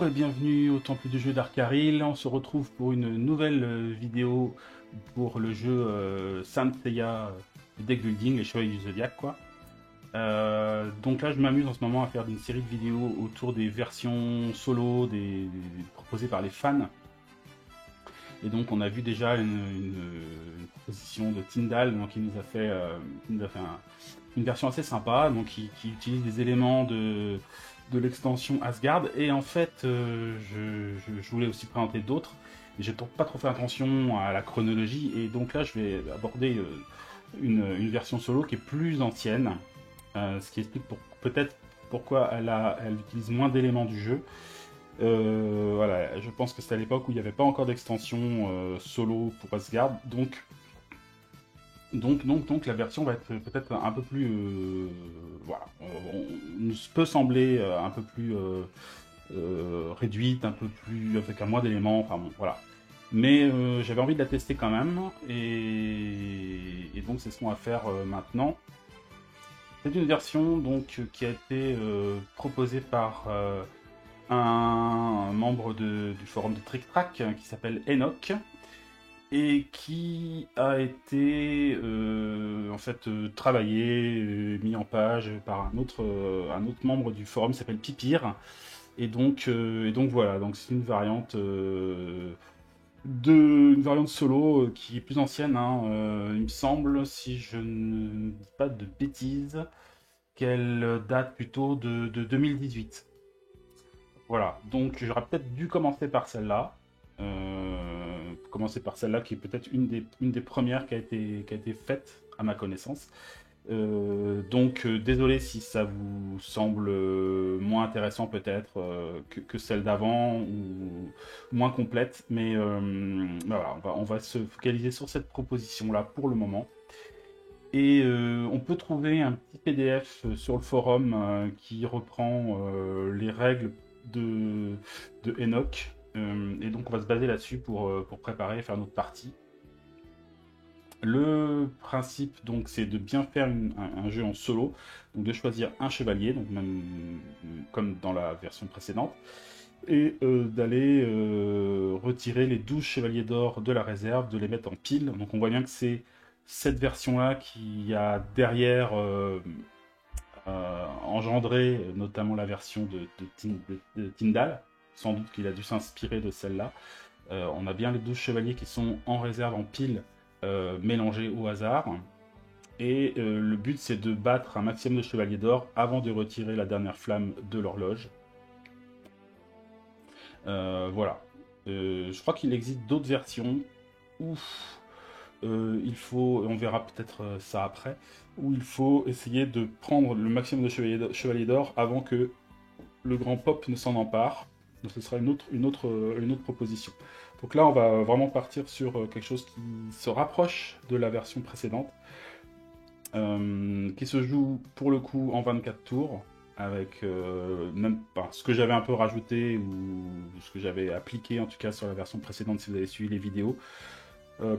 Bonjour et bienvenue au Temple du jeu d'Arkaril. On se retrouve pour une nouvelle vidéo pour le jeu Saint Seiya deck building, les Chevaliers du Zodiaque quoi. Donc là je m'amuse en ce moment à faire une série de vidéos autour des versions solo proposées par les fans. Et donc on a vu déjà une proposition de Tyndall, donc qui nous a fait une version assez sympa, donc qui utilise des éléments de l'extension Asgard. Et en fait, je voulais aussi présenter d'autres. Et j'ai pas trop fait attention à la chronologie. Et donc là, je vais aborder une version solo qui est plus ancienne, ce qui explique peut-être pourquoi elle utilise moins d'éléments du jeu. Voilà, je pense que c'était à l'époque où il n'y avait pas encore d'extension solo pour Asgard, donc la version va être peut-être un peu plus, voilà, on peut sembler un peu plus réduite, un peu plus avec un moins d'éléments, enfin bon, voilà. Mais j'avais envie de la tester quand même, et donc c'est ce qu'on va faire maintenant. C'est une version donc qui a été proposée par un membre du forum de Trick Track qui s'appelle Enoch et qui a été en fait travaillé, mis en page par un autre membre du forum qui s'appelle Pipir. Et donc voilà, donc c'est une variante solo qui est plus ancienne, hein, il me semble, si je ne dis pas de bêtises, qu'elle date plutôt de 2018. Voilà, donc j'aurais peut-être dû commencer par celle-là. Commencer par celle-là qui est peut-être une des premières qui a été faite à ma connaissance. Désolé si ça vous semble moins intéressant peut-être que celle d'avant ou moins complète, mais voilà, on va se focaliser sur cette proposition-là pour le moment. Et on peut trouver un petit PDF sur le forum qui reprend les règles de, de Enoch. Et donc on va se baser là-dessus pour préparer et faire notre partie. Le principe donc c'est de bien faire un jeu en solo, donc de choisir un chevalier, donc même comme dans la version précédente, et d'aller retirer les 12 chevaliers d'or de la réserve, de les mettre en pile. Donc on voit bien que c'est cette version-là qui a derrière engendré notamment la version de Tyndall. Sans doute qu'il a dû s'inspirer de celle-là. On a bien les 12 chevaliers qui sont en réserve en pile, mélangés au hasard. Et le but c'est de battre un maximum de chevaliers d'or avant de retirer la dernière flamme de l'horloge. Voilà. Je crois qu'il existe d'autres versions où il faut, on verra peut-être ça après, où il faut essayer de prendre le maximum de chevaliers d'or avant que le grand pop ne s'en empare. Donc ce sera une autre proposition. Donc là, on va vraiment partir sur quelque chose qui se rapproche de la version précédente, qui se joue pour le coup en 24 tours, avec même pas ce que j'avais un peu rajouté ou ce que j'avais appliqué en tout cas sur la version précédente si vous avez suivi les vidéos.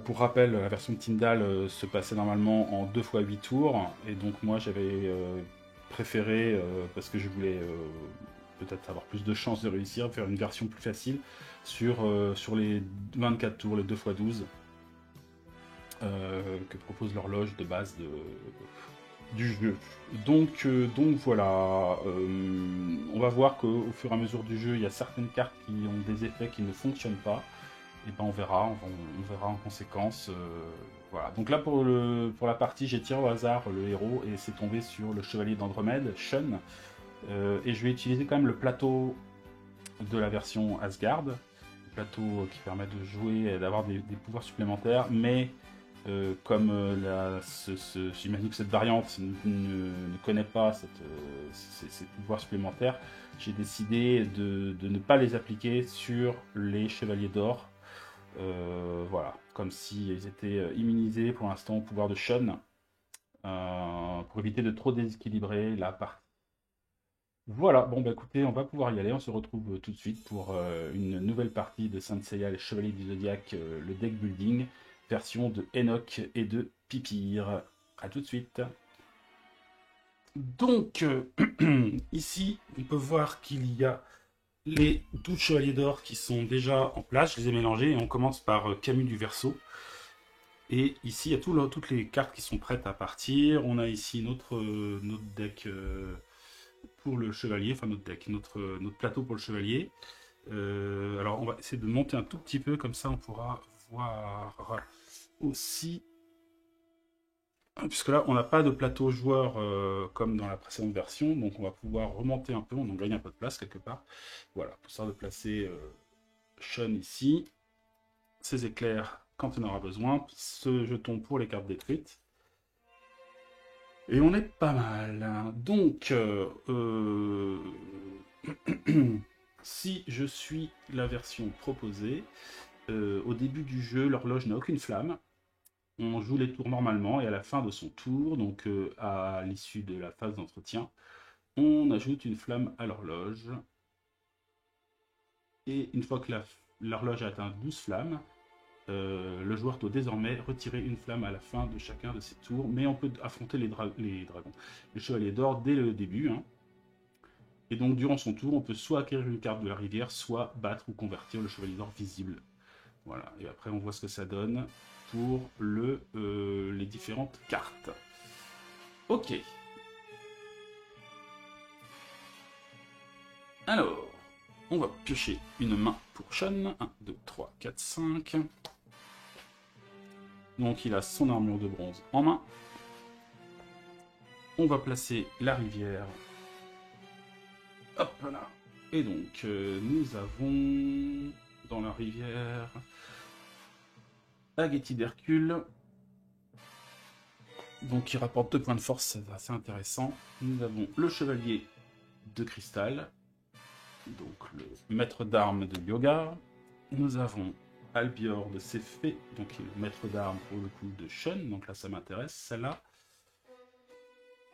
Pour rappel, la version de Tyndall se passait normalement en 2 fois 8 tours, et donc moi j'avais préféré, parce que je voulais peut-être avoir plus de chances de réussir, faire une version plus facile sur les 24 tours, les 2 fois 12 que propose l'horloge de base du jeu. Donc voilà, on va voir qu'au fur et à mesure du jeu, il y a certaines cartes qui ont des effets qui ne fonctionnent pas. Et ben on verra, on verra en conséquence. Voilà. Donc là pour la partie, j'ai tiré au hasard le héros et c'est tombé sur le chevalier d'Andromède, Shun. Et je vais utiliser quand même le plateau de la version Asgard, le plateau qui permet de jouer et d'avoir des pouvoirs supplémentaires, mais comme j'imagine que cette variante ne connaît pas ces pouvoirs supplémentaires, j'ai décidé de ne pas les appliquer sur les chevaliers d'or. Voilà, comme s'ils étaient immunisés pour l'instant au pouvoir de Shun, pour éviter de trop déséquilibrer la partie. Voilà, bon bah écoutez, on va pouvoir y aller, on se retrouve tout de suite pour une nouvelle partie de Saint Seiya, les Chevaliers du Zodiaque, le deck building, version de Enoch et de Pipir. A tout de suite. Donc, ici, on peut voir qu'il y a les 12 chevaliers d'or qui sont déjà en place, je les ai mélangés et on commence par Camus du Verseau. Et ici, il y a toutes les cartes qui sont prêtes à partir. On a ici notre deck pour le chevalier, enfin notre deck, notre plateau pour le chevalier. Alors on va essayer de monter un tout petit peu, comme ça on pourra voir aussi. Puisque là, on n'a pas de plateau joueur comme dans la précédente version, donc on va pouvoir remonter un peu, on en gagne un peu de place quelque part. Voilà, pour ça de placer Sean ici, ses éclairs quand on aura besoin, ce jeton pour les cartes détruites. Et on est pas mal. Donc, si je suis la version proposée, au début du jeu, l'horloge n'a aucune flamme. On joue les tours normalement et à la fin de son tour, donc à l'issue de la phase d'entretien, on ajoute une flamme à l'horloge. Et une fois que l'horloge a atteint 12 flammes, le joueur doit désormais retirer une flamme à la fin de chacun de ses tours, mais on peut affronter les dragons, les chevaliers d'or dès le début. Hein. Et donc durant son tour, on peut soit acquérir une carte de la rivière, soit battre ou convertir le chevalier d'or visible. Voilà, et après on voit ce que ça donne pour les différentes cartes. Ok. Alors, on va piocher une main pour Sean. 1, 2, 3, 4, 5. Donc il a son armure de bronze en main. On va placer la rivière. Hop là. Et donc nous avons dans la rivière Agétie d'Hercule. Donc qui rapporte 2 points de force, c'est assez intéressant. Nous avons le chevalier de cristal. Donc le maître d'armes de Yoga. Nous avons Albior de Céphée, donc qui est le maître d'armes pour le coup de Sean, donc là ça m'intéresse, celle-là.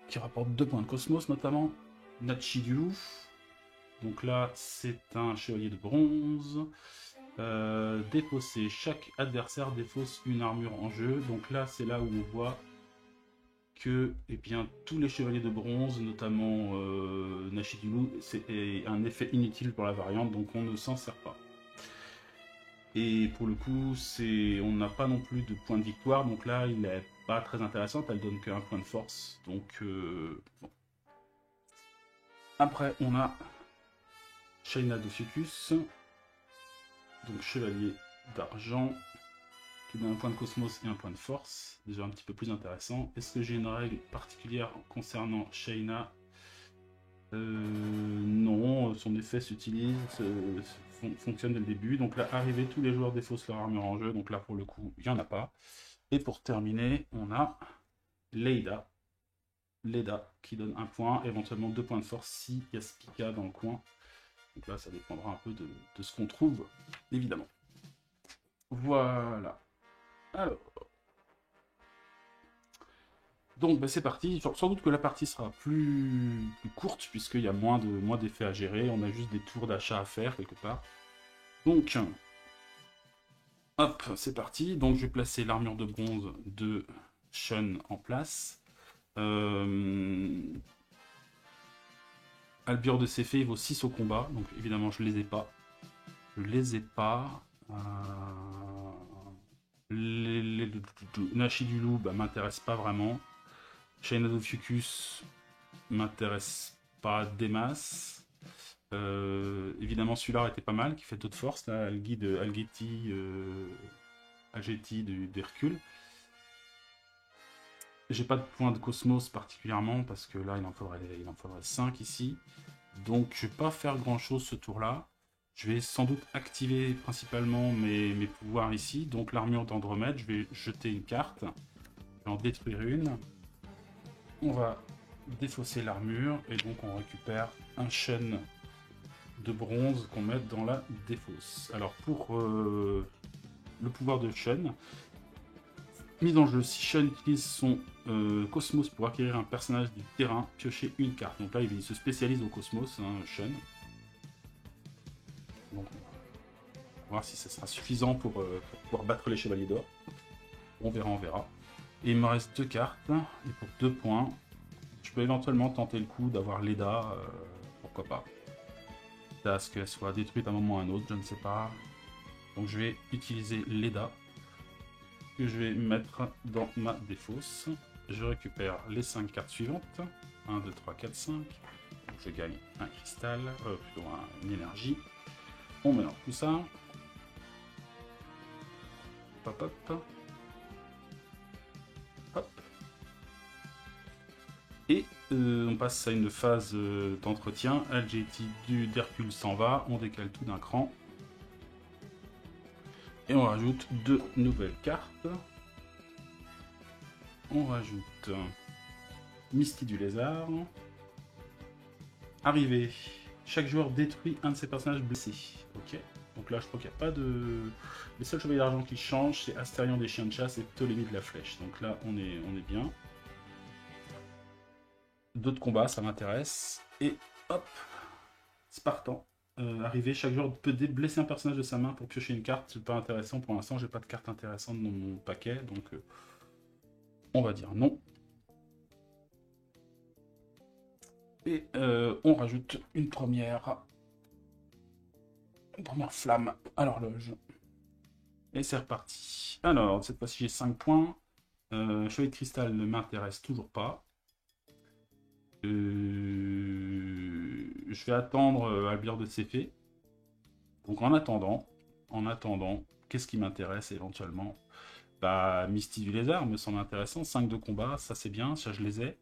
Qui rapporte 2 points de cosmos notamment. Nachi du loup. Donc là c'est un chevalier de bronze. Défausser, chaque adversaire défausse une armure en jeu. Donc là c'est là où on voit que eh bien, tous les chevaliers de bronze, notamment Nachi du loup, c'est un effet inutile pour la variante, donc on ne s'en sert pas. Et pour le coup, on n'a pas non plus de point de victoire, donc là, il n'est pas très intéressant, elle donne qu'un point de force. Donc, bon. Après, on a Shaina de Fucus, donc chevalier d'argent, qui donne un point de cosmos et un point de force, déjà un petit peu plus intéressant. Est-ce que j'ai une règle particulière concernant Shaina ? Non, son effet s'utilise, fonctionne dès le début. Donc là, arrivé, tous les joueurs défaussent leur armure en jeu. Donc là, pour le coup, il n'y en a pas. Et pour terminer, on a Leda. Leda qui donne 1 point, éventuellement 2 points de force si il y a Spica dans le coin. Donc là, ça dépendra un peu de ce qu'on trouve, évidemment. Voilà. Alors. Donc bah, c'est parti, sans doute que la partie sera plus courte puisqu'il y a moins d'effets à gérer, on a juste des tours d'achat à faire quelque part. Donc, hop, c'est parti, donc je vais placer l'armure de bronze de Sean en place. Albior de Céphée vaut 6 au combat, donc évidemment je les ai pas. Je les ai pas. Nachi du loup bah, m'intéresse pas vraiment. Shaina de Fucus m'intéresse pas des masses. Évidemment, celui-là était pas mal, qui fait d'autres forces, là, Agétie d'Hercule. J'ai pas de point de cosmos particulièrement, parce que là, il en faudrait 5 ici. Donc, je vais pas faire grand-chose ce tour-là. Je vais sans doute activer principalement mes pouvoirs ici. Donc, l'armure d'Andromède, je vais jeter une carte. Je vais en détruire une. On va défausser l'armure et donc on récupère un chêne de bronze qu'on met dans la défausse. Alors pour le pouvoir de Sean, mise en jeu, si Sean utilise son cosmos pour acquérir un personnage du terrain, piocher une carte. Donc là il se spécialise au cosmos, hein, Sean. Donc on va voir si ça sera suffisant pour pouvoir battre les chevaliers d'or. On verra. Et il me reste 2 cartes, et pour 2 points, je peux éventuellement tenter le coup d'avoir Leda, pourquoi pas. à ce qu'elle soit détruite à un moment ou à un autre, je ne sais pas. Donc je vais utiliser Leda, que je vais mettre dans ma défausse. Je récupère les 5 cartes suivantes. 1, 2, 3, 4, 5. Donc je gagne un cristal, plutôt une énergie. On mélange tout ça. Hop, hop. Hop. Et on passe à une phase d'entretien. LGT d'Hercule s'en va. On décale tout d'un cran. Et on rajoute 2 nouvelles cartes. On rajoute Misty du Lézard. Arrivé. Chaque joueur détruit un de ses personnages blessés. Ok. Donc là, je crois qu'il n'y a pas de... Les seuls chevaliers d'argent qui changent, c'est Astérion des chiens de chasse et Ptolémée de la flèche. Donc là, on est bien. D'autres combats, ça m'intéresse. Et hop, Spartan. Arrivé, chaque joueur peut blesser un personnage de sa main pour piocher une carte. C'est pas intéressant. Pour l'instant, j'ai pas de carte intéressante dans mon paquet. Donc, on va dire non. Et on rajoute une première flamme à l'horloge. Et c'est reparti. Alors, cette fois-ci, j'ai 5 points. Chevalier de cristal ne m'intéresse toujours pas. Je vais attendre Albir de Céphée. Donc en attendant, qu'est-ce qui m'intéresse éventuellement? Bah, Misty du Lézard me semble intéressant. 5 de combat, ça c'est bien, ça je les ai.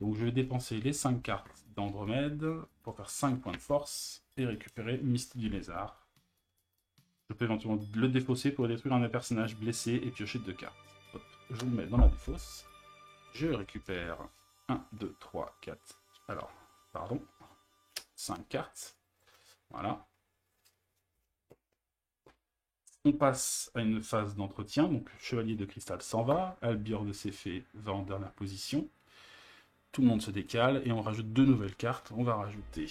Donc je vais dépenser les 5 cartes d'Andromède pour faire 5 points de force et récupérer Misty du Lézard. Je peux éventuellement le défausser pour détruire un personnage blessé et piocher 2 cartes. Hop, je le mets dans ma défausse. Je récupère 1, 2, 3, 4. Alors, pardon. 5 cartes. Voilà. On passe à une phase d'entretien. Donc, Chevalier de Cristal s'en va. Albir de Céphée va en dernière position. Tout le monde se décale et on rajoute 2 nouvelles cartes. On va rajouter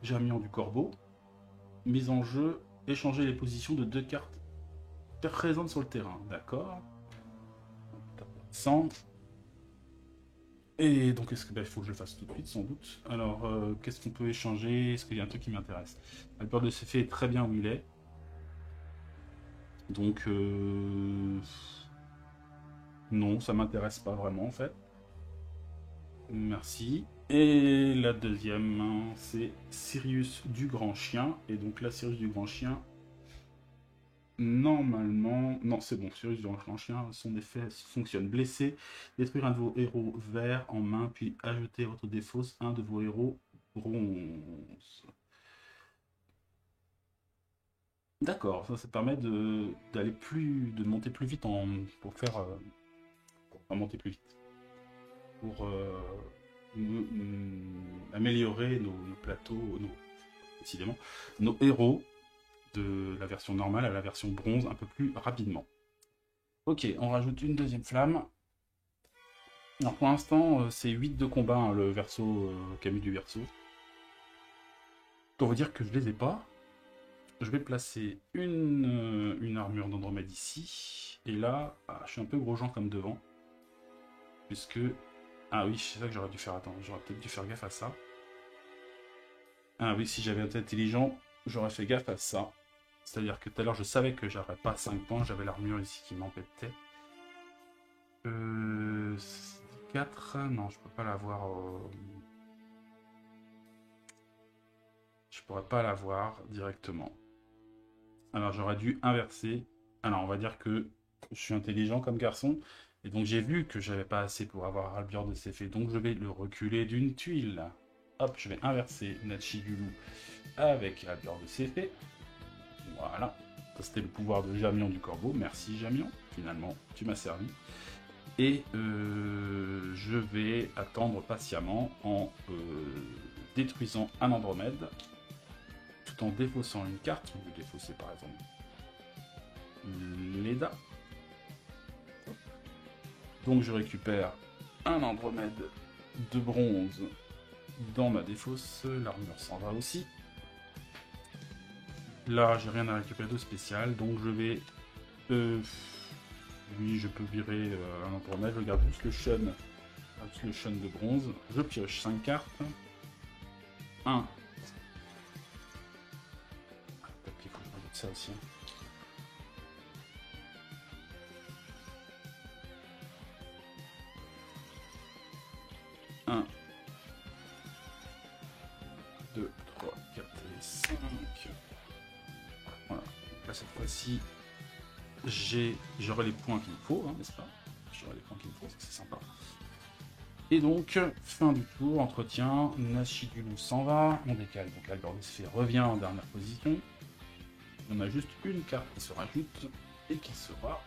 Germion du Corbeau. Mise en jeu, échanger les positions de 2 cartes présentes sur le terrain. D'accord. 100. Et donc, est-ce que il faut que je le fasse tout de suite, sans doute. Alors, qu'est-ce qu'on peut échanger? Est-ce qu'il y a un truc qui m'intéresse? Albert de Céphée est très bien où il est. Donc, non, ça m'intéresse pas vraiment, en fait. Merci. Et la deuxième, c'est Sirius du Grand Chien. Et donc là, Sirius du Grand Chien, normalement... Non, c'est bon, Sirius du Grand Chien, son effet fonctionne. Blessé, détruire un de vos héros verts en main, puis ajouter à votre défausse un de vos héros bronze. D'accord, ça permet d'aller de monter plus vite pour faire... pour monter plus vite. Pour améliorer nos plateaux, décidément, nos héros de la version normale à la version bronze un peu plus rapidement. Ok, on rajoute une deuxième flamme. Alors pour l'instant, c'est 8 de combat, hein, le verso, Camus du verso. Pour vous dire que je les ai pas, je vais placer une armure d'Andromède ici. Et là, je suis un peu gros Jean comme devant. Puisque... Ah oui, c'est ça que j'aurais dû faire. Attends, j'aurais peut-être dû faire gaffe à ça. Ah oui, si j'avais été intelligent, j'aurais fait gaffe à ça. C'est-à-dire que tout à l'heure, je savais que j'aurais pas 5 points. J'avais l'armure ici qui m'embêtait. 4... Non, je peux pas l'avoir. Je pourrais pas l'avoir directement. Alors, j'aurais dû inverser. Alors, on va dire que je suis intelligent comme garçon. Et donc j'ai vu que j'avais pas assez pour avoir Albir de Céphée, donc je vais le reculer d'une tuile. Hop, je vais inverser Nachigulu avec Albir de Céphée. Voilà, ça c'était le pouvoir de Germion du Corbeau. Merci Germion, finalement, tu m'as servi. Et je vais attendre patiemment en détruisant un Andromède, tout en défaussant une carte. Je vais défausser par exemple Leda. Donc je récupère un Andromède de bronze dans ma défausse. L'armure s'en va aussi. Là, j'ai rien à récupérer de spécial. Donc je vais... oui, je peux virer un Andromède. Je garde juste le Shun de bronze. Je pioche 5 cartes. 1. Peut-être qu'il faut que je rajoute ça aussi. 1, 2, 3, 4 et 5. Voilà. Donc là, cette fois-ci, j'aurai les points qu'il me faut, hein, n'est-ce pas? J'aurai les points qu'il me faut, c'est sympa. Et donc, fin du tour, entretien, Nachidulou s'en va, on décale, donc Albert Desfait revient en dernière position. On a juste une carte qui se rajoute, et qui sera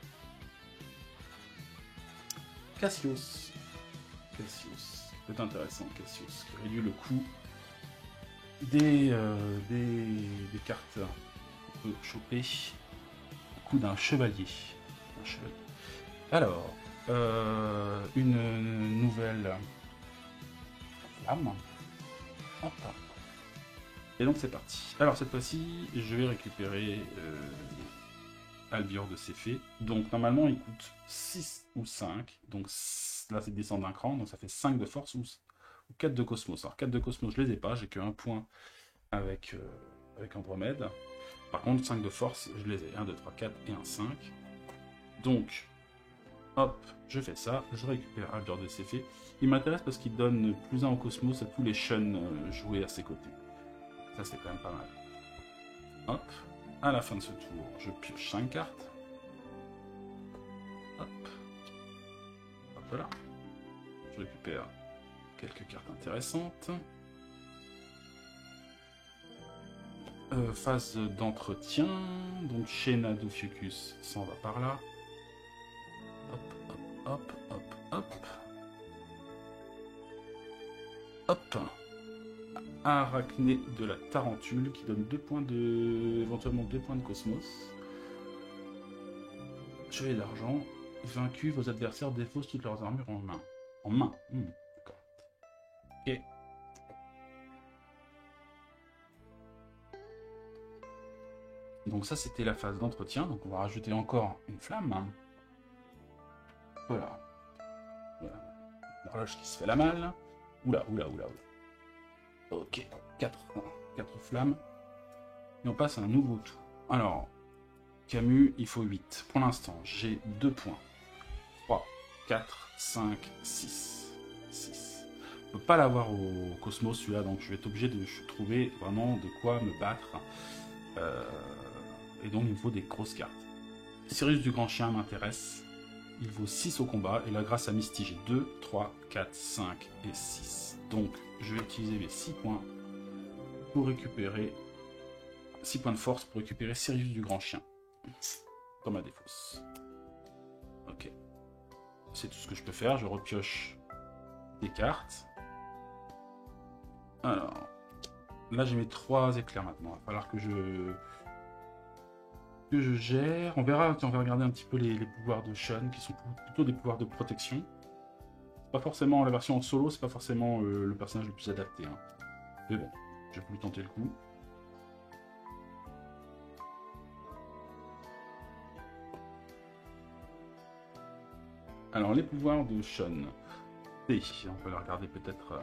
Cassius. Cassius, c'est intéressant, Cassius, qui réduit le coût des cartes qu'on peut choper au coût d'un chevalier. Alors, une nouvelle flamme. Hop. Et donc c'est parti. Alors cette fois-ci, je vais récupérer Albior de Céphée. Donc normalement il coûte 6 ou 5. Donc là c'est descend d'un cran, donc ça fait 5 de force ou 4 de cosmos. Alors 4 de cosmos je les ai pas, j'ai que 1 point avec Andromède. Par contre 5 de force je les ai. 1, 2, 3, 4 et 1, 5. Donc hop, je fais ça, je récupère Albior de Céphée. Il m'intéresse parce qu'il donne plus 1 au cosmos à tous les Shun joués à ses côtés. Ça c'est quand même pas mal. Hop, à la fin de ce tour, je pioche 5 cartes. Hop. Hop là. Je récupère quelques cartes intéressantes. Phase d'entretien. Donc Shayna Dophiuchus s'en va par là. Hop, hop, hop, hop, hop. Hop. Arachné de la Tarentule qui donne 2 points de. Éventuellement 2 points de cosmos. Chevalier d'argent. Vaincu, vos adversaires défaussent toutes leurs armures en main. En main. D'accord. Ok. Donc ça c'était la phase d'entretien. Donc on va rajouter encore une flamme. Voilà. Voilà. L'horloge qui se fait la malle. Oula. Ok, 4 flammes. Et on passe à un nouveau tour. Alors, Camus, il faut 8. Pour l'instant, j'ai 2 points. 3, 4, 5, 6. 6. Je ne peux pas l'avoir au Cosmos celui-là, donc je vais être obligé de trouver vraiment de quoi me battre. Et donc il me faut des grosses cartes. Sirius du Grand Chien m'intéresse. Il vaut 6 au combat, et là grâce à Misty, j'ai 2, 3, 4, 5 et 6. Donc je vais utiliser mes 6 points pour récupérer 6 points de force pour récupérer Sirius du Grand Chien dans ma défausse. Ok. C'est tout ce que je peux faire. Je repioche des cartes. Alors, là j'ai mes 3 éclairs maintenant. Il va falloir que je gère. On verra, on va regarder un petit peu les pouvoirs de Shun qui sont plutôt des pouvoirs de protection. Pas forcément la version en solo, c'est pas forcément le personnage le plus adapté. Hein. Mais bon, j'ai voulu tenter le coup. Alors, les pouvoirs de Shun. Et on peut la regarder peut-être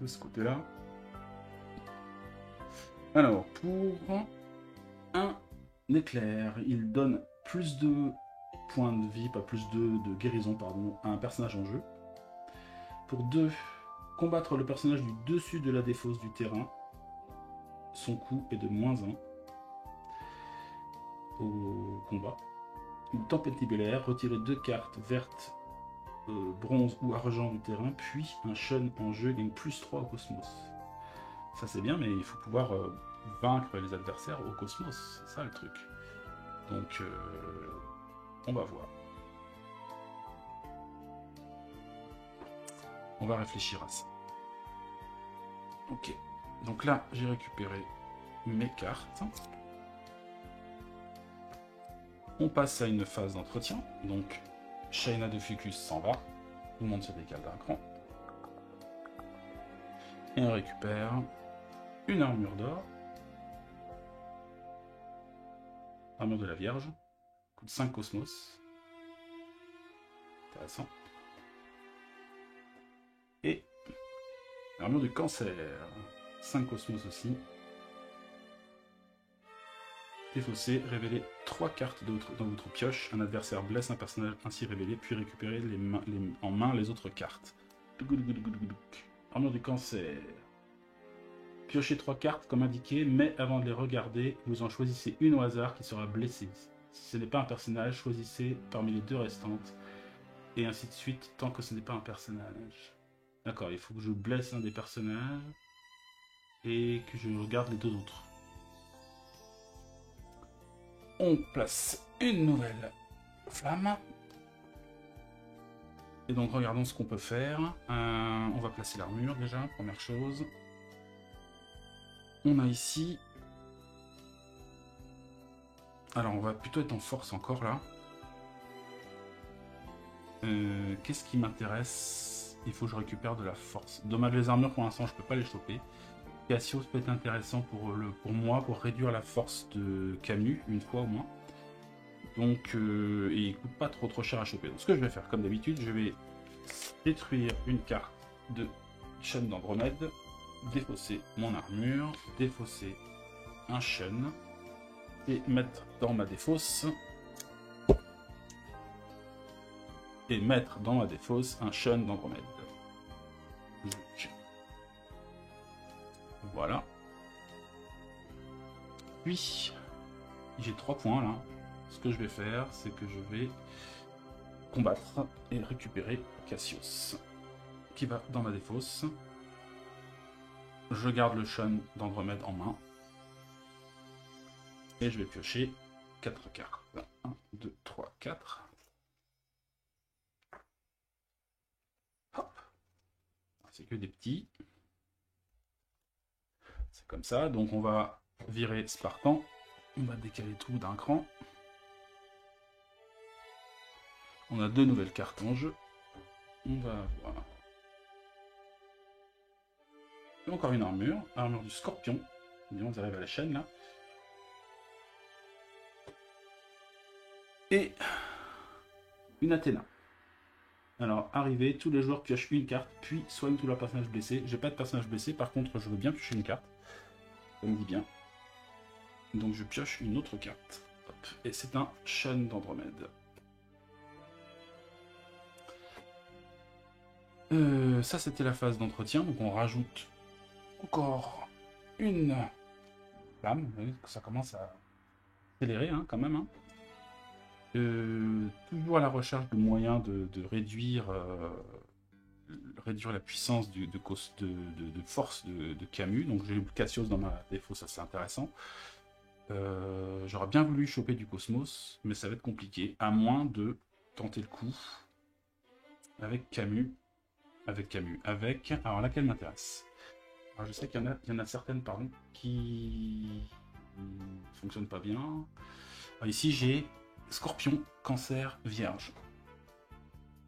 de ce côté-là. Alors, pour un éclair, il donne plus de points de vie, pas plus de guérison, pardon, à un personnage en jeu. Pour 2, combattre le personnage du dessus de la défausse du terrain. Son coût est de -1 au combat. Une tempête libélaire, retirer 2 cartes vertes, bronze ou argent du terrain, puis un Shun en jeu gagne +3 au cosmos. Ça c'est bien, mais il faut pouvoir vaincre les adversaires au cosmos, c'est ça le truc. Donc on va voir. On va réfléchir à ça. Ok, donc là j'ai récupéré mes cartes. On passe à une phase d'entretien. Donc Shayna Dophiuchus s'en va. Tout le monde se décale d'un cran. Et on récupère une armure d'or. Armure de la Vierge. Coûte 5 cosmos. Intéressant. Et Armure du cancer. 5 cosmos aussi. Défausser, révéler 3 cartes dans votre pioche. Un adversaire blesse un personnage ainsi révélé, puis récupérer en main les autres cartes. Armure du cancer. Piochez 3 cartes comme indiqué, mais avant de les regarder, vous en choisissez une au hasard qui sera blessée. Si ce n'est pas un personnage, choisissez parmi les 2 restantes. Et ainsi de suite, tant que ce n'est pas un personnage. D'accord, il faut que je blesse un des personnages. Et que je regarde les 2 autres. On place une nouvelle flamme. Et donc regardons ce qu'on peut faire. On va placer l'armure déjà, première chose. On a ici... Alors on va plutôt être en force encore là. Qu'est-ce qui m'intéresse? Il faut que je récupère de la force. Dommage, les armures pour l'instant je peux pas les choper. Cassios peut être intéressant pour moi pour réduire la force de Camus une fois au moins. Donc et il coûte pas trop cher à choper. Donc ce que je vais faire comme d'habitude, je vais détruire une carte de Shun d'Andromède, défausser mon armure, défausser un Shun et mettre dans ma défausse un Shun d'Andromède. Voilà. Puis, j'ai 3 points là. Ce que je vais faire, c'est que je vais combattre et récupérer Cassios, qui va dans ma défausse. Je garde le Shun d'Andromède en main. Et je vais piocher 4 cartes. 1, 2, 3, 4. Hop. C'est que des petits. C'est comme ça. Donc on va virer Spartan. On va décaler tout d'un cran. On a 2 nouvelles cartes en jeu. On va avoir... Et encore une armure. Armure du Scorpion. On arrive à la chaîne là. Et une Athéna. Alors, arrivé, tous les joueurs piochent une carte, puis soignent tous leurs personnages blessés. J'ai pas de personnage blessé, par contre, je veux bien piocher une carte. Ça me dit bien. Donc, je pioche une autre carte. Hop. Et c'est un Shun d'Andromède. Ça, c'était la phase d'entretien. Donc, on rajoute encore une flamme. Vous voyez que ça commence à accélérer, hein, quand même. Hein. Toujours à la recherche de moyens de réduire la puissance de force de Camus. Donc j'ai eu Cassios dans ma défaut, ça c'est intéressant. J'aurais bien voulu choper du Cosmos, mais ça va être compliqué, à moins de tenter le coup avec Camus. Alors laquelle m'intéresse? Alors je sais qu'il y en a certaines pardon, qui ne fonctionnent pas bien. Alors, ici j'ai Scorpion, Cancer, Vierge.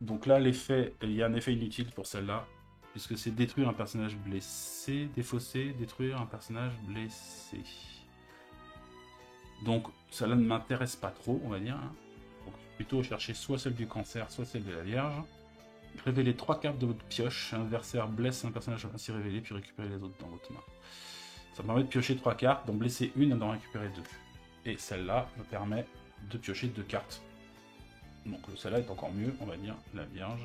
Donc là, il y a un effet inutile pour celle-là, puisque c'est détruire un personnage blessé, défausser, détruire un personnage blessé. Donc cela ne m'intéresse pas trop, on va dire. Hein. Donc, plutôt chercher soit celle du Cancer, soit celle de la Vierge. Révélez 3 cartes de votre pioche. Un adversaire blesse un personnage ainsi révélé, puis récupérez les autres dans votre main. Ça me permet de piocher 3 cartes, d'en blesser une et d'en récupérer 2. Et celle-là me permet de piocher 2 cartes. Donc celle-là est encore mieux, on va dire, la Vierge.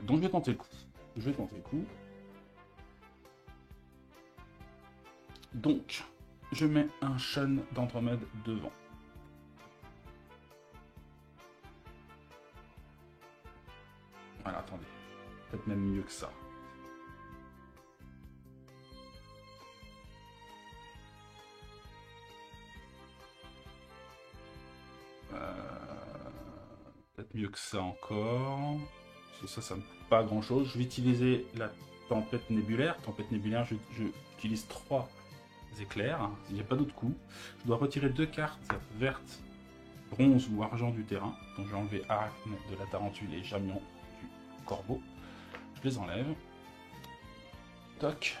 Donc je vais tenter le coup. Donc, je mets un Shun d'Andromède devant. Voilà, attendez. Peut-être même mieux que ça. Peut-être mieux que ça encore. Parce que ça me coûte pas grand chose. Je vais utiliser la tempête nébulaire. J'utilise 3 éclairs. Il n'y a pas d'autre coup. Je dois retirer 2 cartes vertes, bronze ou argent du terrain. Donc j'ai enlevé Arachne de la Tarentule et Jamion du Corbeau. Je les enlève. Toc.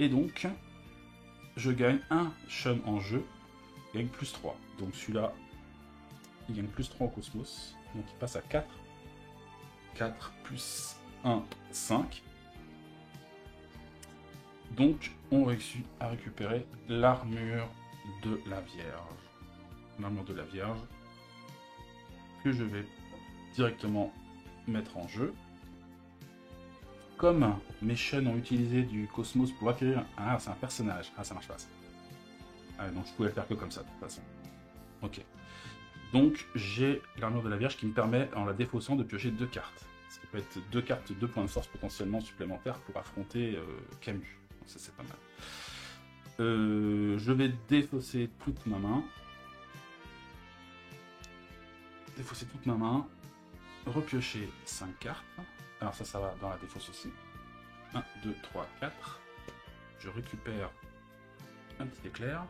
Et donc, je gagne un Shun en jeu. Je gagne plus 3. Donc celui-là, il gagne plus 3 au Cosmos. Donc il passe à 4. 4 plus 1, 5. Donc, on réussit à récupérer l'armure de la Vierge. L'armure de la Vierge que je vais directement mettre en jeu. Comme mes chaînes ont utilisé du Cosmos pour acquérir... Ah, c'est un personnage. Ah, ça marche pas ça. Ah, donc je pouvais le faire que comme ça, de toute façon. Ok. Donc, j'ai l'armure de la Vierge qui me permet, en la défaussant, de piocher 2 cartes. Ce qui peut être 2 cartes, 2 points de force potentiellement supplémentaires pour affronter Camus. Donc ça, c'est pas mal. Je vais défausser toute ma main. Défausser toute ma main. Repiocher 5 cartes. Alors ça va dans la défausse aussi. 1, 2, 3, 4. Je récupère un petit éclair.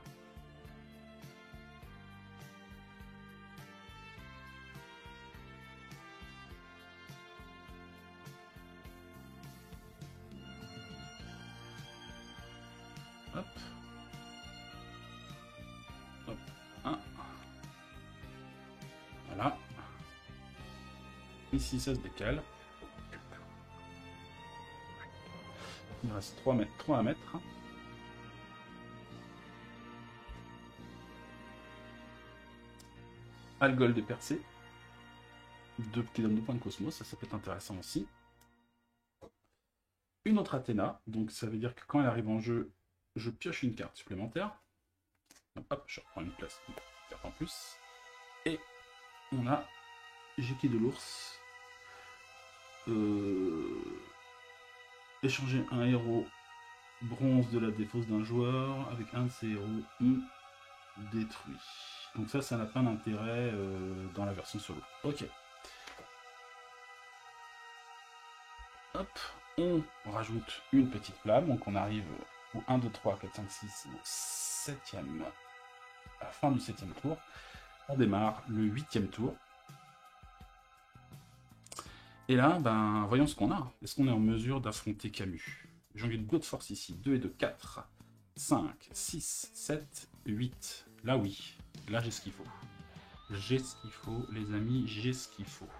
Hop. Hop. 1. Voilà. Ici, ça se décale. Il me reste 3 à mettre. Algol de percée. Qui donne 2 points de cosmos, ça peut être intéressant aussi. Une autre Athéna, donc ça veut dire que quand elle arrive en jeu, je pioche une carte supplémentaire. Hop, je reprends une place, une carte en plus. Et on a Jeki de l'ours. Échanger un héros bronze de la défausse d'un joueur avec un de ses héros détruit. Donc ça n'a pas d'intérêt dans la version solo. Ok. Hop, on rajoute une petite flamme, donc on arrive au 1, 2, 3, 4, 5, 6, au 7e, à la fin du 7e tour. On démarre le 8e tour. Et là, ben, voyons ce qu'on a. Est-ce qu'on est en mesure d'affronter Camus? J'en ai 2 de force ici. 2 et 2, 4, 5, 6, 7, 8. Là, oui. Là, j'ai ce qu'il faut. J'ai ce qu'il faut, les amis. J'ai ce qu'il faut.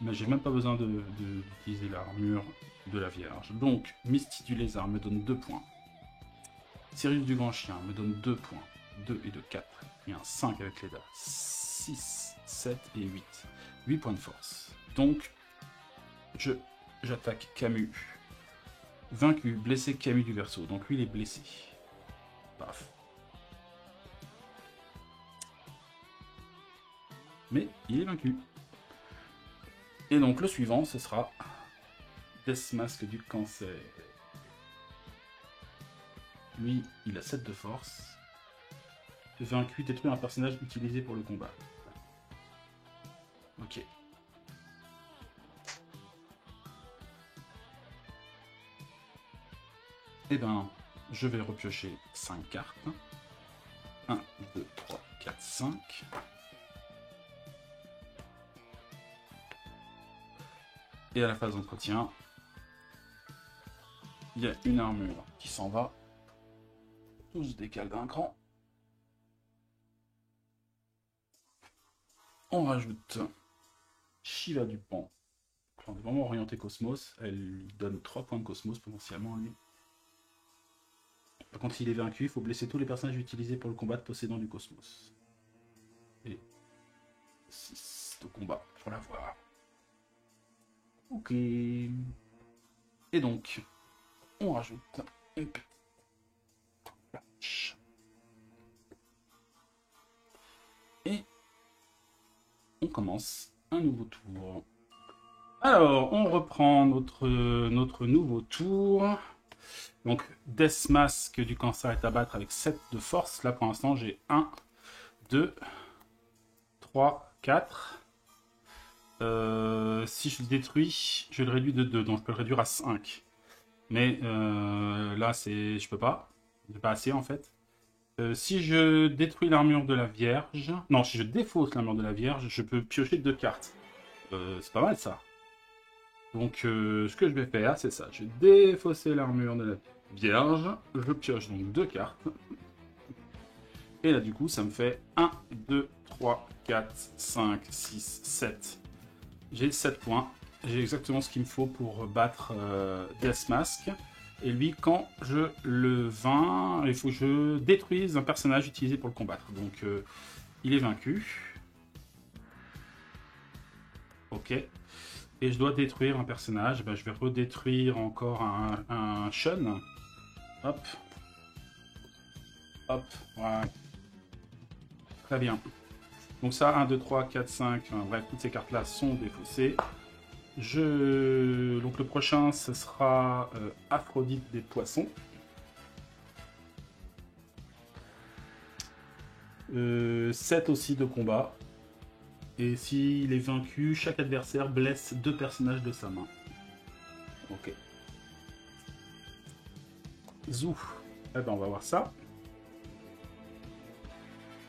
Mais j'ai même pas besoin d'utiliser l'armure de la Vierge. Donc, Misty du Lézard me donne 2 points. Sirius du Grand Chien me donne 2 points. 2 et 2, 4. Et un 5 avec les dates. 6, 7 et 8. 8 points de force. Donc, j'attaque Camus. Vaincu, blessé Camus du Verseau. Donc lui, il est blessé. Paf. Mais il est vaincu. Et donc le suivant, ce sera Death Mask du Cancer. Lui, il a 7 de force. Vaincu, détruire un personnage utilisé pour le combat. Ok. Et ben, je vais repiocher 5 cartes. 1, 2, 3, 4, 5. Et à la phase d'entretien, il y a une armure qui s'en va. Tout se décale d'un cran. On rajoute Shiva du Pan. On est vraiment orienté Cosmos. Elle lui donne 3 points de Cosmos potentiellement à lui. Par contre, s'il est vaincu, il faut blesser tous les personnages utilisés pour le combat possédant du Cosmos. Et 6 de combat pour l'avoir. Ok. Et donc, on rajoute une petite flash. Et on commence un nouveau tour. Alors, on reprend notre nouveau tour. Donc, Death Mask du Cancer est à battre avec 7 de force. Là, pour l'instant, j'ai 1, 2, 3, 4. Si je le détruis, je le réduis de 2, donc je peux le réduire à 5. Mais là, je peux pas. J'ai pas assez, en fait. Si je détruis l'armure de la Vierge... Non, si je défausse l'armure de la Vierge, je peux piocher 2 cartes. C'est pas mal, ça. Donc, ce que je vais faire, c'est ça. Je vais défausser l'armure de la Vierge. Je pioche donc 2 cartes. Et là, du coup, ça me fait 1, 2, 3, 4, 5, 6, 7. J'ai 7 points. J'ai exactement ce qu'il me faut pour battre Death Mask. Et lui, quand je le vainc, il faut que je détruise un personnage utilisé pour le combattre. Donc, il est vaincu. Ok. Et je dois détruire un personnage. Ben, je vais redétruire encore un Shun. Hop. Hop. Voilà. Très bien. Donc ça, 1, 2, 3, 4, 5. Bref, toutes ces cartes-là sont défaussées. Donc le prochain, ce sera Aphrodite des poissons. 7 aussi de combat. Et s'il est vaincu, chaque adversaire blesse 2 personnages de sa main. Ok. Zou. Eh ben on va voir ça.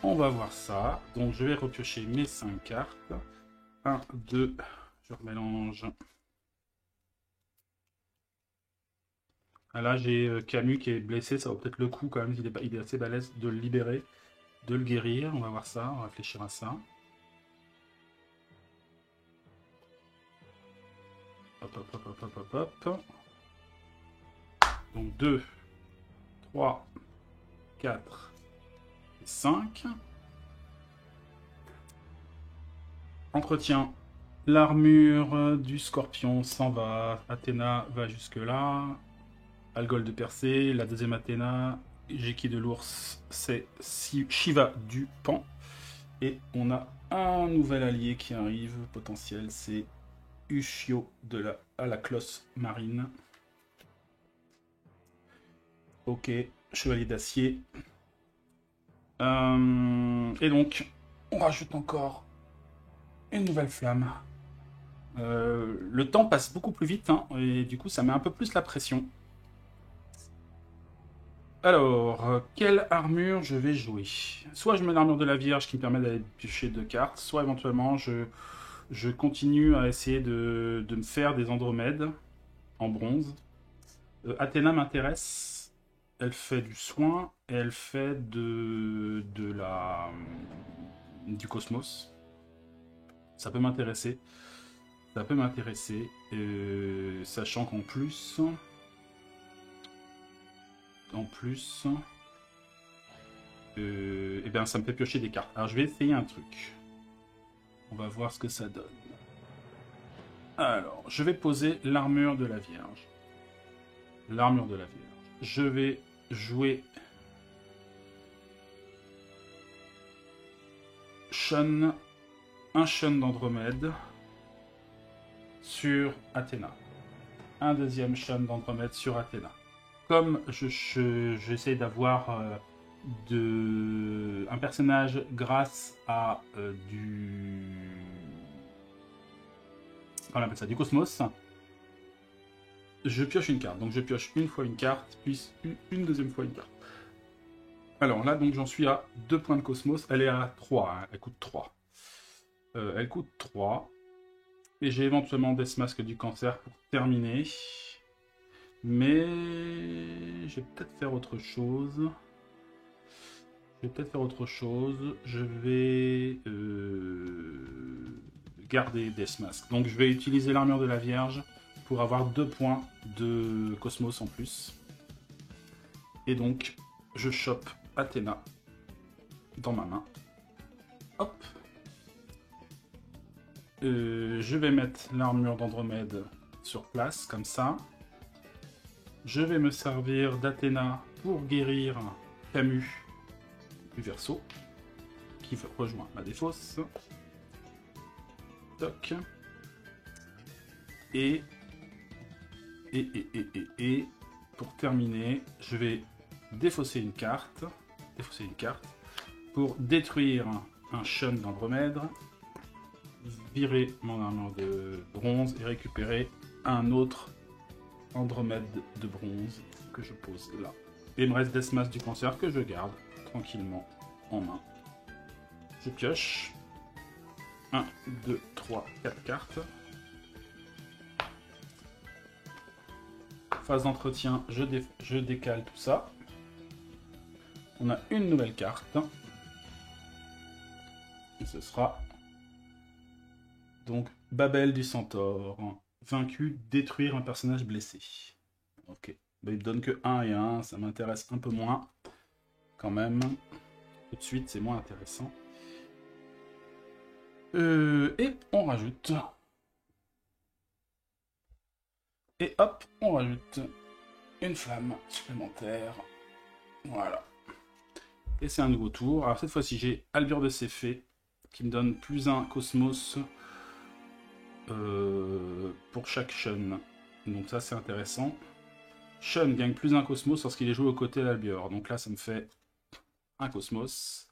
On va voir ça. Donc je vais repiocher mes 5 cartes. 1, 2, je remélange. Ah là j'ai Camus qui est blessé, ça vaut peut-être le coup quand même, il est assez balèze de le libérer, de le guérir. On va voir ça, on va réfléchir à ça. Hop, hop, hop, hop, hop, hop, hop. Donc 2, 3, 4 et 5. Entretien. L'armure du scorpion s'en va. Athéna va jusque là. Algol de Persée. La deuxième Athéna. Jeki de l'ours. C'est Shiva du pan. Et on a un nouvel allié qui arrive. Potentiel. C'est Ushio à la cloche marine. Ok. Chevalier d'acier. Et donc, on rajoute encore une nouvelle flamme. Le temps passe beaucoup plus vite, hein, et du coup ça met un peu plus la pression. Alors, quelle armure je vais jouer? Soit je mets l'armure de la Vierge qui me permet d'aller piocher 2 cartes, soit éventuellement je continue à essayer de me faire des Andromèdes en bronze. Athéna m'intéresse, elle fait du soin et elle fait du cosmos. Ça peut m'intéresser. Ça peut m'intéresser, sachant qu'en plus, eh bien, ça me fait piocher des cartes. Alors, je vais essayer un truc. On va voir ce que ça donne. Alors, je vais poser l'armure de la Vierge. L'armure de la Vierge. Je vais jouer un Shun d'Andromède sur Athéna. Un deuxième Shun d'Andromède sur Athéna. Comme j'essaie d'avoir un personnage grâce à on appelle ça du cosmos, je pioche une carte. Donc je pioche une fois une carte, puis une deuxième fois une carte. Alors là, donc j'en suis à 2 points de cosmos. Elle est à 3, hein, elle coûte 3. Elle coûte 3. Et j'ai éventuellement Deathmask du cancer pour terminer. Mais je vais peut-être faire autre chose. Je vais garder Deathmask. Donc je vais utiliser l'armure de la Vierge pour avoir 2 points de cosmos en plus. Et donc je chope Athéna dans ma main. Hop. Je vais mettre l'armure d'Andromède sur place, comme ça. Je vais me servir d'Athéna pour guérir Camus du Verseau, qui rejoint ma défausse. Toc. Et pour terminer, je vais défausser une carte pour détruire un Shun d'Andromède, virer mon armure de bronze et récupérer un autre Andromède de bronze que je pose là. Et il me reste Deathmask du cancer que je garde tranquillement en main. Je pioche 1, 2, 3, 4 cartes. Phase d'entretien, je décale tout ça. On a une nouvelle carte. Et ce sera donc Babel du Centaure. Vaincu, détruire un personnage blessé. Ok. bah, il me donne que 1 et 1, ça m'intéresse un peu moins, quand même. Tout de suite, c'est moins intéressant. Et on rajoute. Et hop, on rajoute une flamme supplémentaire. Voilà. Et c'est un nouveau tour. Alors cette fois-ci, j'ai Albure de Céphée, qui me donne plus un cosmos pour chaque Shun. Donc ça, c'est intéressant. Shun gagne plus un cosmos lorsqu'il est joué aux côtés d'Albior. Donc là, ça me fait un cosmos.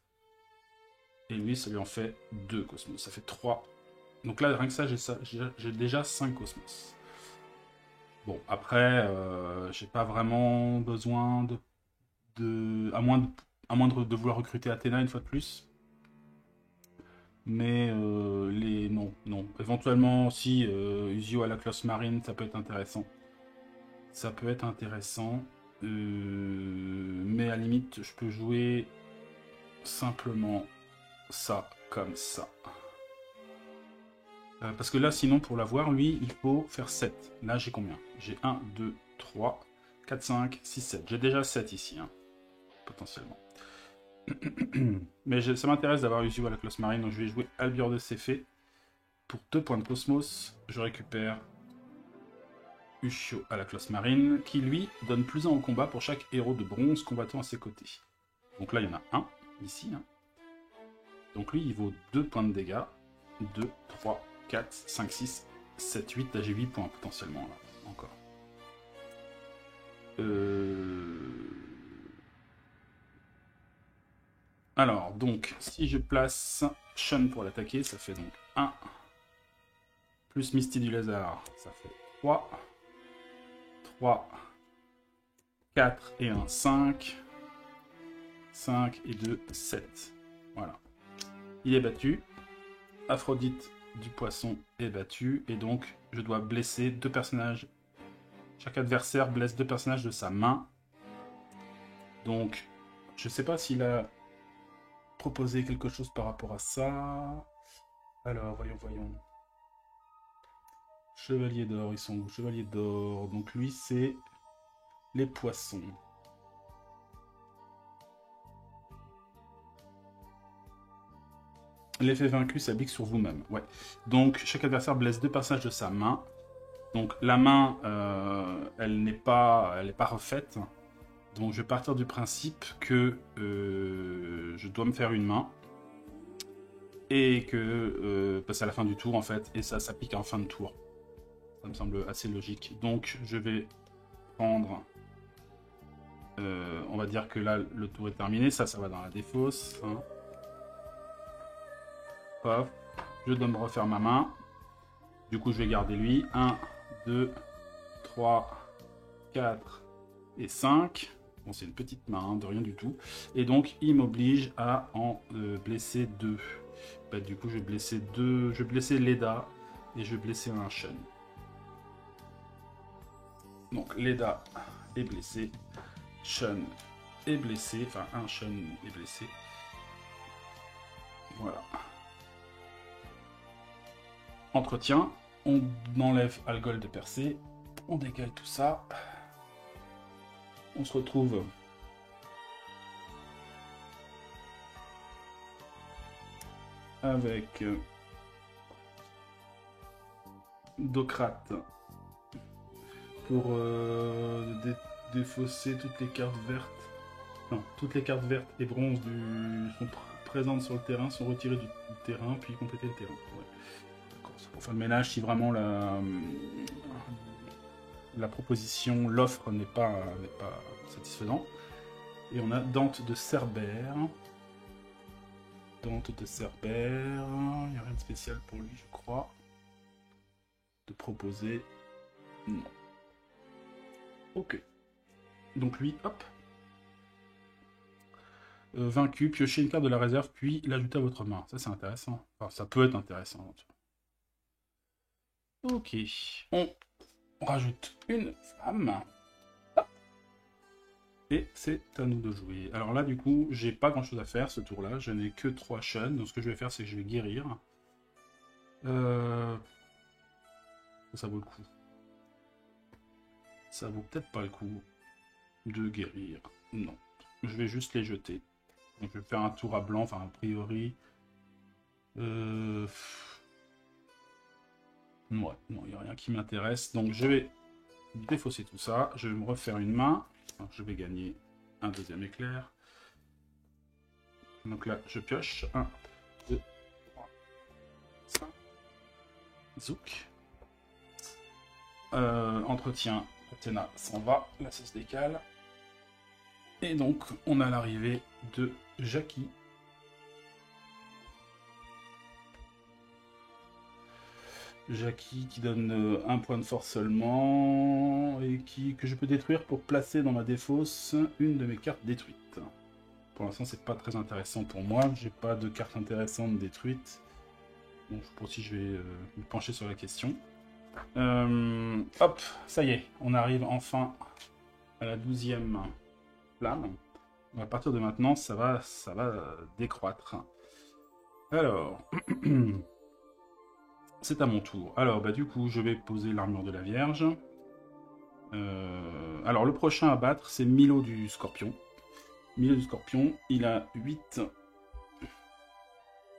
Et lui, ça lui en fait 2 cosmos. Ça fait 3. Donc là, rien que ça, j'ai déjà 5 cosmos. Bon, après, j'ai pas vraiment besoin à moins de vouloir recruter Athéna une fois de plus. Mais non. Éventuellement, si Usio à la classe marine, ça peut être intéressant. Mais à la limite, je peux jouer simplement ça comme ça. Parce que là, sinon, pour l'avoir, lui, il faut faire 7. Là, j'ai combien? J'ai 1, 2, 3, 4, 5, 6, 7. J'ai déjà 7 ici, hein, potentiellement. Mais ça m'intéresse d'avoir Usio à la classe marine, donc je vais jouer Albure de Céphée. Pour 2 points de cosmos, je récupère Ushio à la classe marine, qui lui donne plus 1 au combat pour chaque héros de bronze combattant à ses côtés. Donc là, il y en a un, ici. Hein. Donc lui, il vaut 2 points de dégâts. 2, 3, 4, 5, 6, 7, 8. Là, j'ai 8 points potentiellement, là, encore. Alors, donc, si je place Shun pour l'attaquer, ça fait donc 1. Plus Misty du Lézard, ça fait 3. 3, 4 et 1, 5. 5 et 2, 7. Voilà. Il est battu. Aphrodite du poisson est battue. Et donc, je dois blesser 2 personnages. Chaque adversaire blesse 2 personnages de sa main. Donc, je sais pas s'il a proposé quelque chose par rapport à ça. Alors, voyons. Chevalier d'or, ils sont où? Chevalier d'or. Donc lui, c'est les poissons. L'effet vaincu s'applique sur vous-même. Ouais. Donc, chaque adversaire blesse 2 personnages de sa main. Donc, la main, elle n'est pas refaite. Donc, je vais partir du principe que je dois me faire une main. Et que passer à la fin du tour, en fait. Et ça s'applique en fin de tour. Ça me semble assez logique. Donc, je vais prendre... on va dire que là, le tour est terminé. Ça va dans la défausse. Hein. Paf. Je dois me refaire ma main. Du coup, je vais garder lui. 1, 2, 3, 4 et 5. Bon, c'est une petite main, hein, de rien du tout. Et donc, il m'oblige à en blesser 2. Bah, du coup, je vais blesser 2. Je vais blesser Leda et je vais blesser un Shun. Donc, Leda est blessé. Shun est blessé. Enfin, un Shun est blessé. Voilà. Entretien. On enlève Algol de percée. On décale tout ça. On se retrouve avec Docrate pour défausser toutes les cartes vertes. Non, toutes les cartes vertes et bronzes sont présentes sur le terrain, sont retirées du terrain, puis compléter le terrain. Ouais. C'est pour faire le ménage si vraiment la proposition, l'offre n'est pas satisfaisante. Et on a Dante de Cerbère. Dante de Cerbère. Il n'y a rien de spécial pour lui, je crois. De proposer. Non. Ok. Donc lui, hop. Vaincu, piochez une carte de la réserve, puis l'ajouter à votre main. Ça, c'est intéressant. Enfin, ça peut être intéressant. Ok. On rajoute une femme. Hop. Et c'est à nous de jouer. Alors là, du coup, j'ai pas grand chose à faire ce tour-là. Je n'ai que 3 Shun. Donc ce que je vais faire, c'est que je vais guérir. Ça vaut le coup. Ça vaut peut-être pas le coup. de guérir. Non. Je vais juste les jeter. Donc, je vais faire un tour à blanc, enfin, a priori. Ouais, non, il n'y a rien qui m'intéresse. Donc, je vais défausser tout ça. Je vais me refaire une main. Alors, je vais gagner un deuxième éclair. Donc là, je pioche. 1, 2, 3, 5. Zouk. Entretien. Athéna s'en va. Là, ça se décale. Et donc, on a l'arrivée de Jackie. Jackie qui donne un point de force seulement et que je peux détruire pour placer dans ma défausse une de mes cartes détruites. Pour l'instant, c'est pas très intéressant pour moi. J'ai pas de carte intéressante détruite. Donc, pour si je vais me pencher sur la question. Hop, ça y est, on arrive enfin à la 12e flamme. À partir de maintenant, ça va décroître. Alors, c'est à mon tour. Alors, bah du coup, je vais poser l'armure de la Vierge. Alors, le prochain à battre, c'est Milo du Scorpion. Milo du Scorpion, il a 8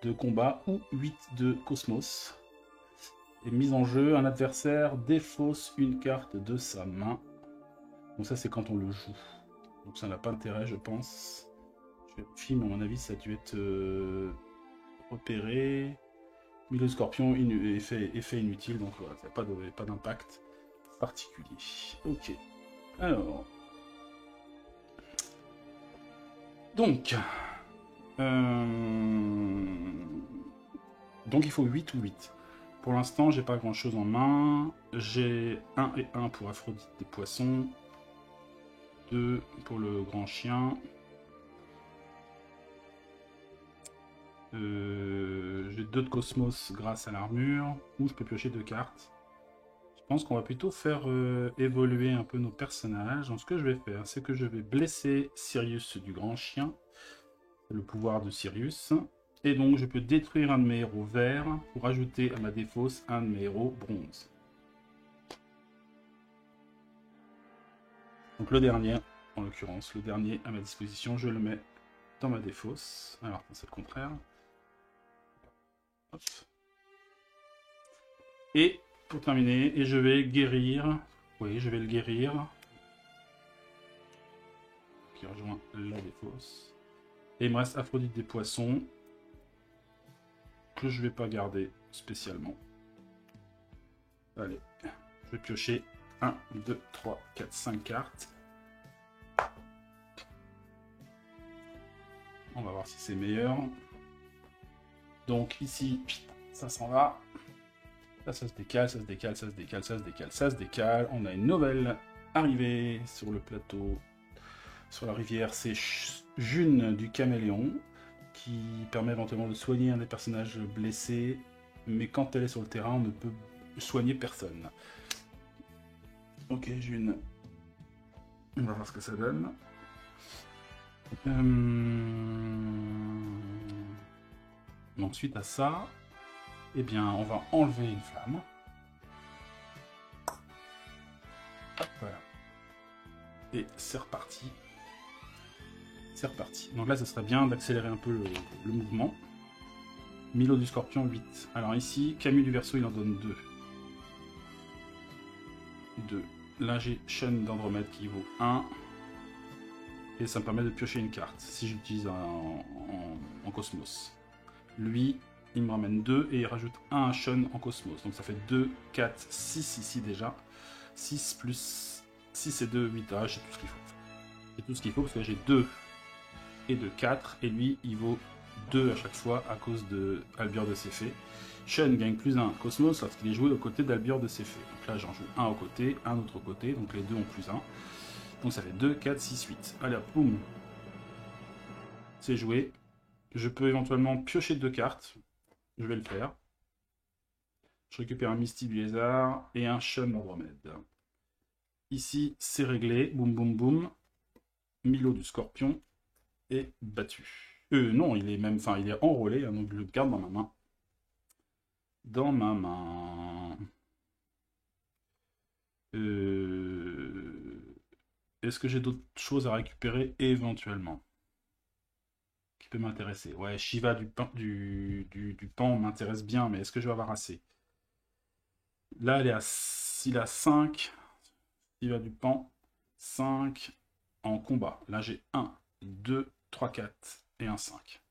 de combat ou 8 de Cosmos. Et mise en jeu, un adversaire défausse une carte de sa main. Donc ça, c'est quand on le joue. Donc ça n'a pas d'intérêt, je pense. Je vérifie, mais à mon avis, ça a dû être repéré. Milo du Scorpion, effet inutile, donc voilà, ça n'a pas d'impact particulier. Ok. Alors... Donc... Donc il faut 8 ou 8. Pour l'instant, j'ai pas grand chose en main. J'ai 1 et 1 pour Aphrodite des poissons. 2 pour le grand chien. J'ai 2 de Cosmos grâce à l'armure. Ou je peux piocher 2 cartes. Je pense qu'on va plutôt faire évoluer un peu nos personnages. Donc ce que je vais faire, c'est que je vais blesser Sirius du grand chien. C'est le pouvoir de Sirius. Et donc je peux détruire un de mes héros verts pour ajouter à ma défausse un de mes héros bronze. Donc le dernier, en l'occurrence, le dernier à ma disposition, je le mets dans ma défausse. Alors c'est le contraire. Hop. Et pour terminer, et je vais guérir. Oui, je vais le guérir. Qui rejoint la défausse. Et il me reste Aphrodite des poissons. Que je vais pas garder spécialement. Allez, je vais piocher 1, 2, 3, 4, 5 cartes. On va voir si c'est meilleur. Donc ici, ça s'en va. Là, ça se décale, ça se décale, ça se décale, ça se décale, ça se décale. On a une nouvelle arrivée sur le plateau, sur la rivière. C'est June du Caméléon, qui permet éventuellement de soigner un des personnages blessés. Mais quand elle est sur le terrain, on ne peut soigner personne. Ok, June. On va voir ce que ça donne. Donc suite à ça, eh bien, on va enlever une flamme. Hop, voilà. Et c'est reparti. C'est reparti. Donc là, ça serait bien d'accélérer un peu le mouvement. Milo du Scorpion, 8. Alors ici, Camus du Verseau, il en donne 2. 2. Là, j'ai Shun d'Andromède qui vaut 1. Et ça me permet de piocher une carte, si j'utilise en Cosmos. Lui, il me ramène 2 et il rajoute 1 à Shun en Cosmos. Donc ça fait 2, 4, 6 ici déjà. 6 plus 6 et 2, 8. Ah, j'ai tout ce qu'il faut. J'ai tout ce qu'il faut parce que j'ai 2 et 2, 4. Et lui, il vaut 2 à chaque fois à cause de Albior de Céphée. Shun gagne plus 1 Cosmos lorsqu'il est joué aux côtés d'Albior de Céphée. Donc là, j'en joue un au côté, un autre côté. Donc les deux ont plus 1. Donc ça fait 2, 4, 6, 8. Allez hop, boum. C'est joué. Je peux éventuellement piocher 2 cartes. Je vais le faire. Je récupère un Misty du Lézard et un Shun Andromède. Ici, c'est réglé. Boum, boum, boum. Milo du Scorpion est battu. Non, il est même, enfin, il est enrôlé, hein, donc je le garde dans ma main. Dans ma main. Est-ce que j'ai d'autres choses à récupérer éventuellement qui peut m'intéresser? Ouais, Shiva du pan m'intéresse bien, mais est-ce que je vais avoir assez? Là, il a 5. Shiva du pan. 5 en combat. Là, j'ai 1, 2, 3, 4 et un 5.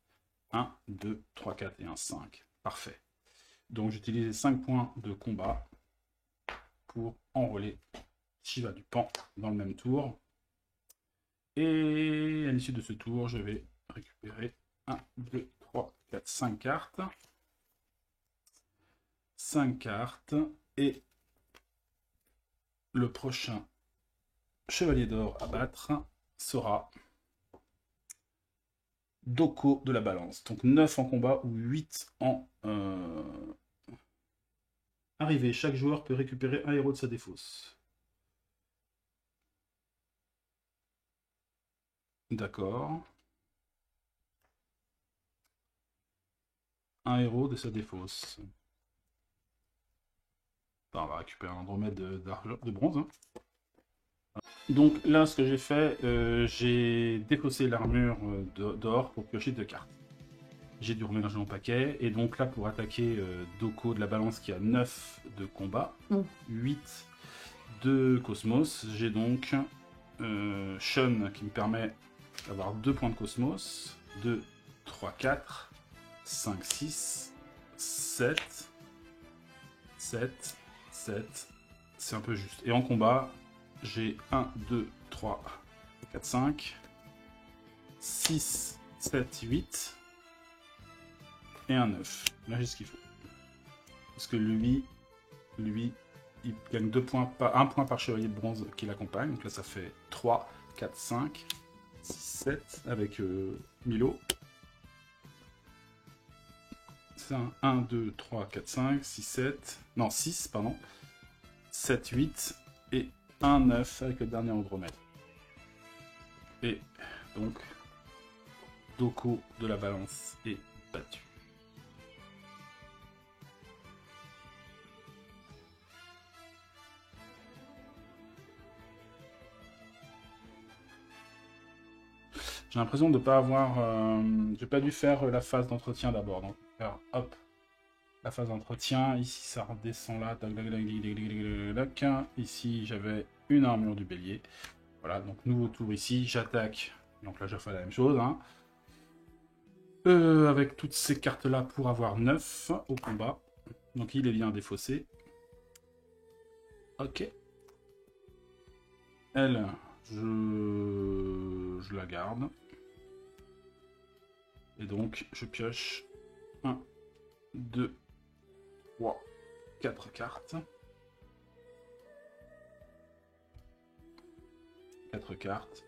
1, 2, 3, 4 et un 5. Parfait. Donc, j'utilise les 5 points de combat pour enrôler Shiva du pan dans le même tour. Et à l'issue de ce tour, je vais récupérer 1, 2, 3, 4, 5 cartes. 5 cartes. Et le prochain chevalier d'or à battre sera Doko de la balance. Donc 9 en combat ou 8 en arrivée. Chaque joueur peut récupérer un héros de sa défausse. D'accord. Un héros de sa défausse. Enfin, on va récupérer un Andromède de bronze. Hein. Donc là, ce que j'ai fait, j'ai défaussé l'armure d'or pour piocher 2 cartes. J'ai dû remélanger mon paquet. Et donc là, pour attaquer Doko de la balance qui a 9 de combat, 8 de cosmos, j'ai donc Shun qui me permet d'avoir 2 points de cosmos. 2, 3, 4, 5, 6, 7, 7, 7. C'est un peu juste. Et en combat, j'ai 1, 2, 3, 4, 5, 6, 7, 8 et un 9. Là, j'ai ce qu'il faut. Parce que lui, il gagne 2 points, 1 point par chevalier de bronze qui l'accompagne. Donc là, ça fait 3, 4, 5, 6, 7 avec Milo. C'est 1, 2, 3, 4, 5, 6, 7. Non, 6, pardon. 7, 8 et 1, 9 avec le dernier Andromède. Et donc, Doko de la balance est battu. J'ai l'impression de ne pas avoir... j'ai pas dû faire la phase d'entretien d'abord. Donc, faire hop, la phase d'entretien. Ici, ça redescend là. Ici, j'avais une armure du bélier. Voilà, donc nouveau tour ici. J'attaque. Donc là, je fais la même chose. Hein. Avec toutes ces cartes-là pour avoir 9 au combat. Donc il est bien défaussé. Ok. Elle, je la garde. Et donc, je pioche 1, 2, 3, 4 cartes. 4 cartes.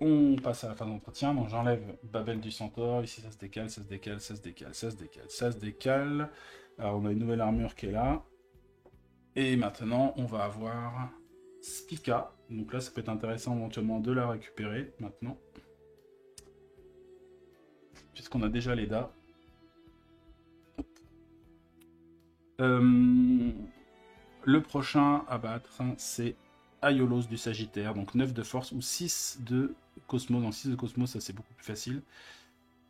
On passe à la phase d'entretien. Donc j'enlève Babel du Centaure. Ici, ça se décale, ça se décale, ça se décale, ça se décale, ça se décale. Alors, on a une nouvelle armure qui est là. Et maintenant, on va avoir Spica. Donc là, ça peut être intéressant éventuellement de la récupérer maintenant. Puisqu'on a déjà l'EDA. Le prochain à battre, c'est Aiolos du Sagittaire. Donc 9 de force ou 6 de Cosmos. Donc 6 de Cosmos, ça c'est beaucoup plus facile.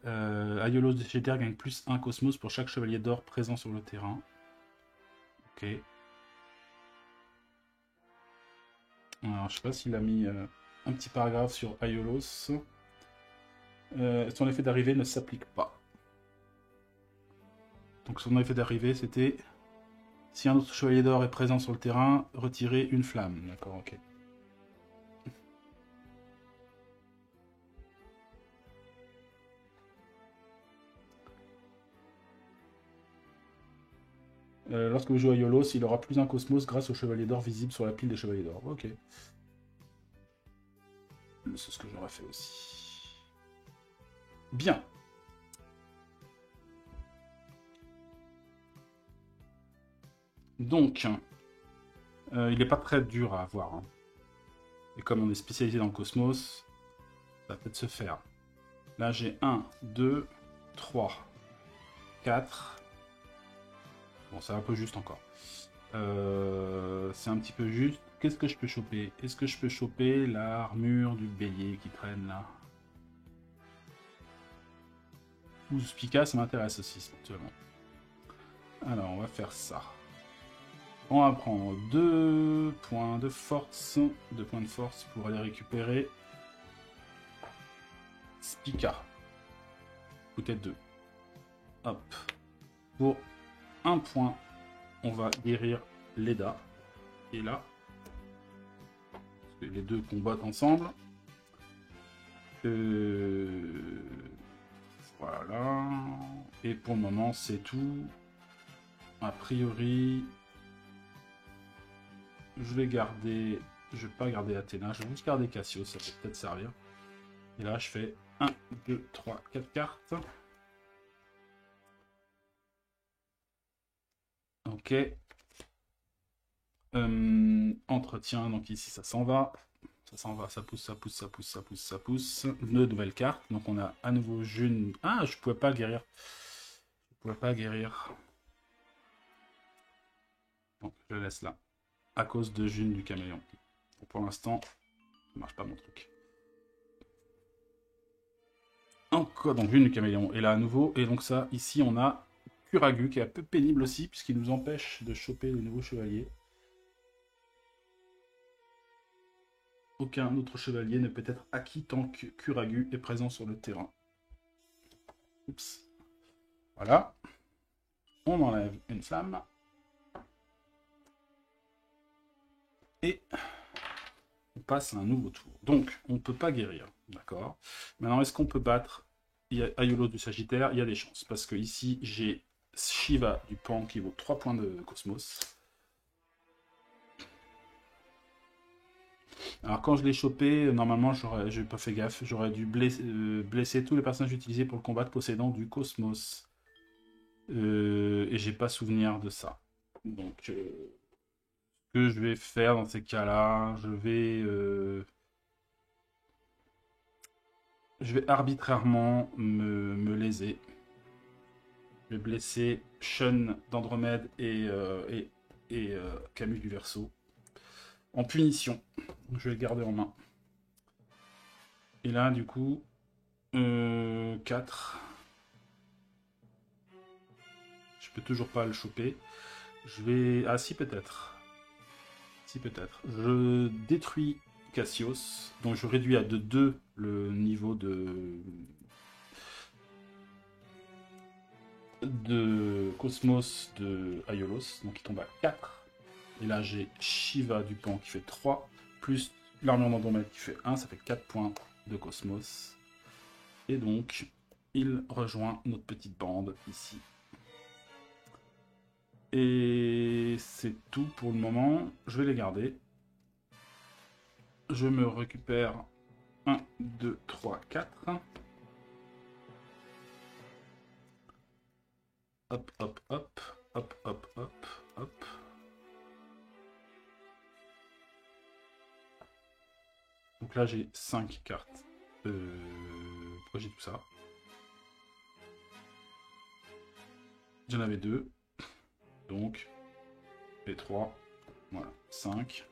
Aiolos du Sagittaire gagne plus 1 Cosmos pour chaque chevalier d'or présent sur le terrain. Ok. Alors, je sais pas s'il a mis un petit paragraphe sur Aiolos. Son effet d'arrivée ne s'applique pas. Donc son effet d'arrivée, c'était... Si un autre chevalier d'or est présent sur le terrain, retirez une flamme. D'accord, ok. Lorsque vous jouez à Aiolos, il aura plus un cosmos grâce au chevalier d'or visible sur la pile des chevaliers d'or. Ok. C'est ce que j'aurais fait aussi. Bien. Donc, il n'est pas très dur à avoir. Hein. Et comme on est spécialisé dans le cosmos, ça va peut-être se faire. Là, j'ai 1, 2, 3, 4. Bon, c'est un peu juste encore. C'est un petit peu juste. Qu'est-ce que je peux choper? Est-ce que je peux choper l'armure du bélier qui traîne là? Ou Spica, ça m'intéresse aussi, actuellement. Alors, on va faire ça. On va prendre 2 points de force. 2 points de force pour aller récupérer Spica. Peut-être 2. Hop. Pour 1 point, on va guérir Leda. Et là, parce que les deux combattent ensemble. Voilà. Et pour le moment, c'est tout. A priori, je vais garder... Je vais pas garder Athéna, je vais juste garder Cassio, ça peut peut-être servir. Et là, je fais 1, 2, 3, 4 cartes. Ok. Entretien, donc ici, ça s'en va. Ça s'en va, ça pousse, ça pousse, ça pousse, ça pousse, ça pousse. Deux nouvelles cartes. Donc on a à nouveau June. Ah, je pouvais pas guérir. Je pouvais pas guérir. Donc je le laisse là. À cause de June du caméléon. Donc, pour l'instant, ça marche pas mon truc. Encore donc June du caméléon. Et là à nouveau. Et donc ça, ici on a Kuragu qui est un peu pénible aussi, puisqu'il nous empêche de choper le nouveau chevalier. Aucun autre chevalier ne peut être acquis tant que Kuragu est présent sur le terrain. Oups. Voilà. On enlève une flamme. Et on passe à un nouveau tour. Donc, on ne peut pas guérir. D'accord. Maintenant, est-ce qu'on peut battre Aiolo du Sagittaire? Il y a des chances. Parce que ici, j'ai Shiva du Pan qui vaut 3 points de Cosmos. Alors quand je l'ai chopé, normalement j'ai pas fait gaffe, j'aurais dû blesser tous les personnages utilisés pour le combattre possédant du Cosmos. Et j'ai pas souvenir de ça. Donc ce que je vais faire dans ces cas-là, je vais arbitrairement me léser. Je vais blesser Shun d'Andromède et Camus du Verseau. En punition, je vais le garder en main. Et là, du coup, 4. Je peux toujours pas le choper. Je vais... Ah si, peut-être. Si, peut-être. Je détruis Cassios. Donc je réduis à de 2 le niveau de Cosmos de Aiolos. Donc il tombe à 4. Et là, j'ai Shiva du Pan qui fait 3. Plus l'armure d'Andromède qui fait 1. Ça fait 4 points de Cosmos. Et donc, il rejoint notre petite bande ici. Et c'est tout pour le moment. Je vais les garder. Je me récupère 1, 2, 3, 4. Hop, hop, hop. Hop, hop, hop, hop. Donc là, j'ai 5 cartes. Pourquoi j'ai tout ça? J'en avais 2. Donc, les 3. Voilà, 5.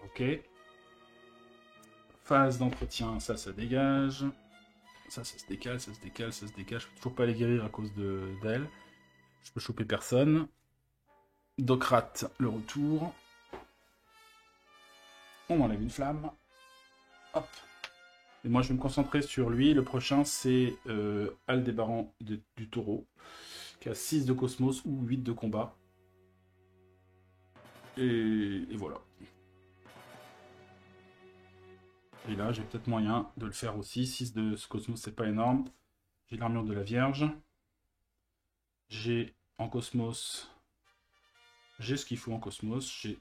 Ok. Phase d'entretien, ça dégage. Ça se décale, ça se décale, ça se décale. Je peux toujours pas les guérir à cause d'elle. Je peux choper personne. Docrate, le retour. On enlève une flamme. Hop. Et moi, je vais me concentrer sur lui. Le prochain, c'est Aldébaran du Taureau, qui a 6 de Cosmos ou 8 de combat. Et voilà. Et là, j'ai peut-être moyen de le faire aussi. 6 de Cosmos, c'est pas énorme. J'ai l'armure de la Vierge. J'ai en Cosmos... J'ai ce qu'il faut en Cosmos. J'ai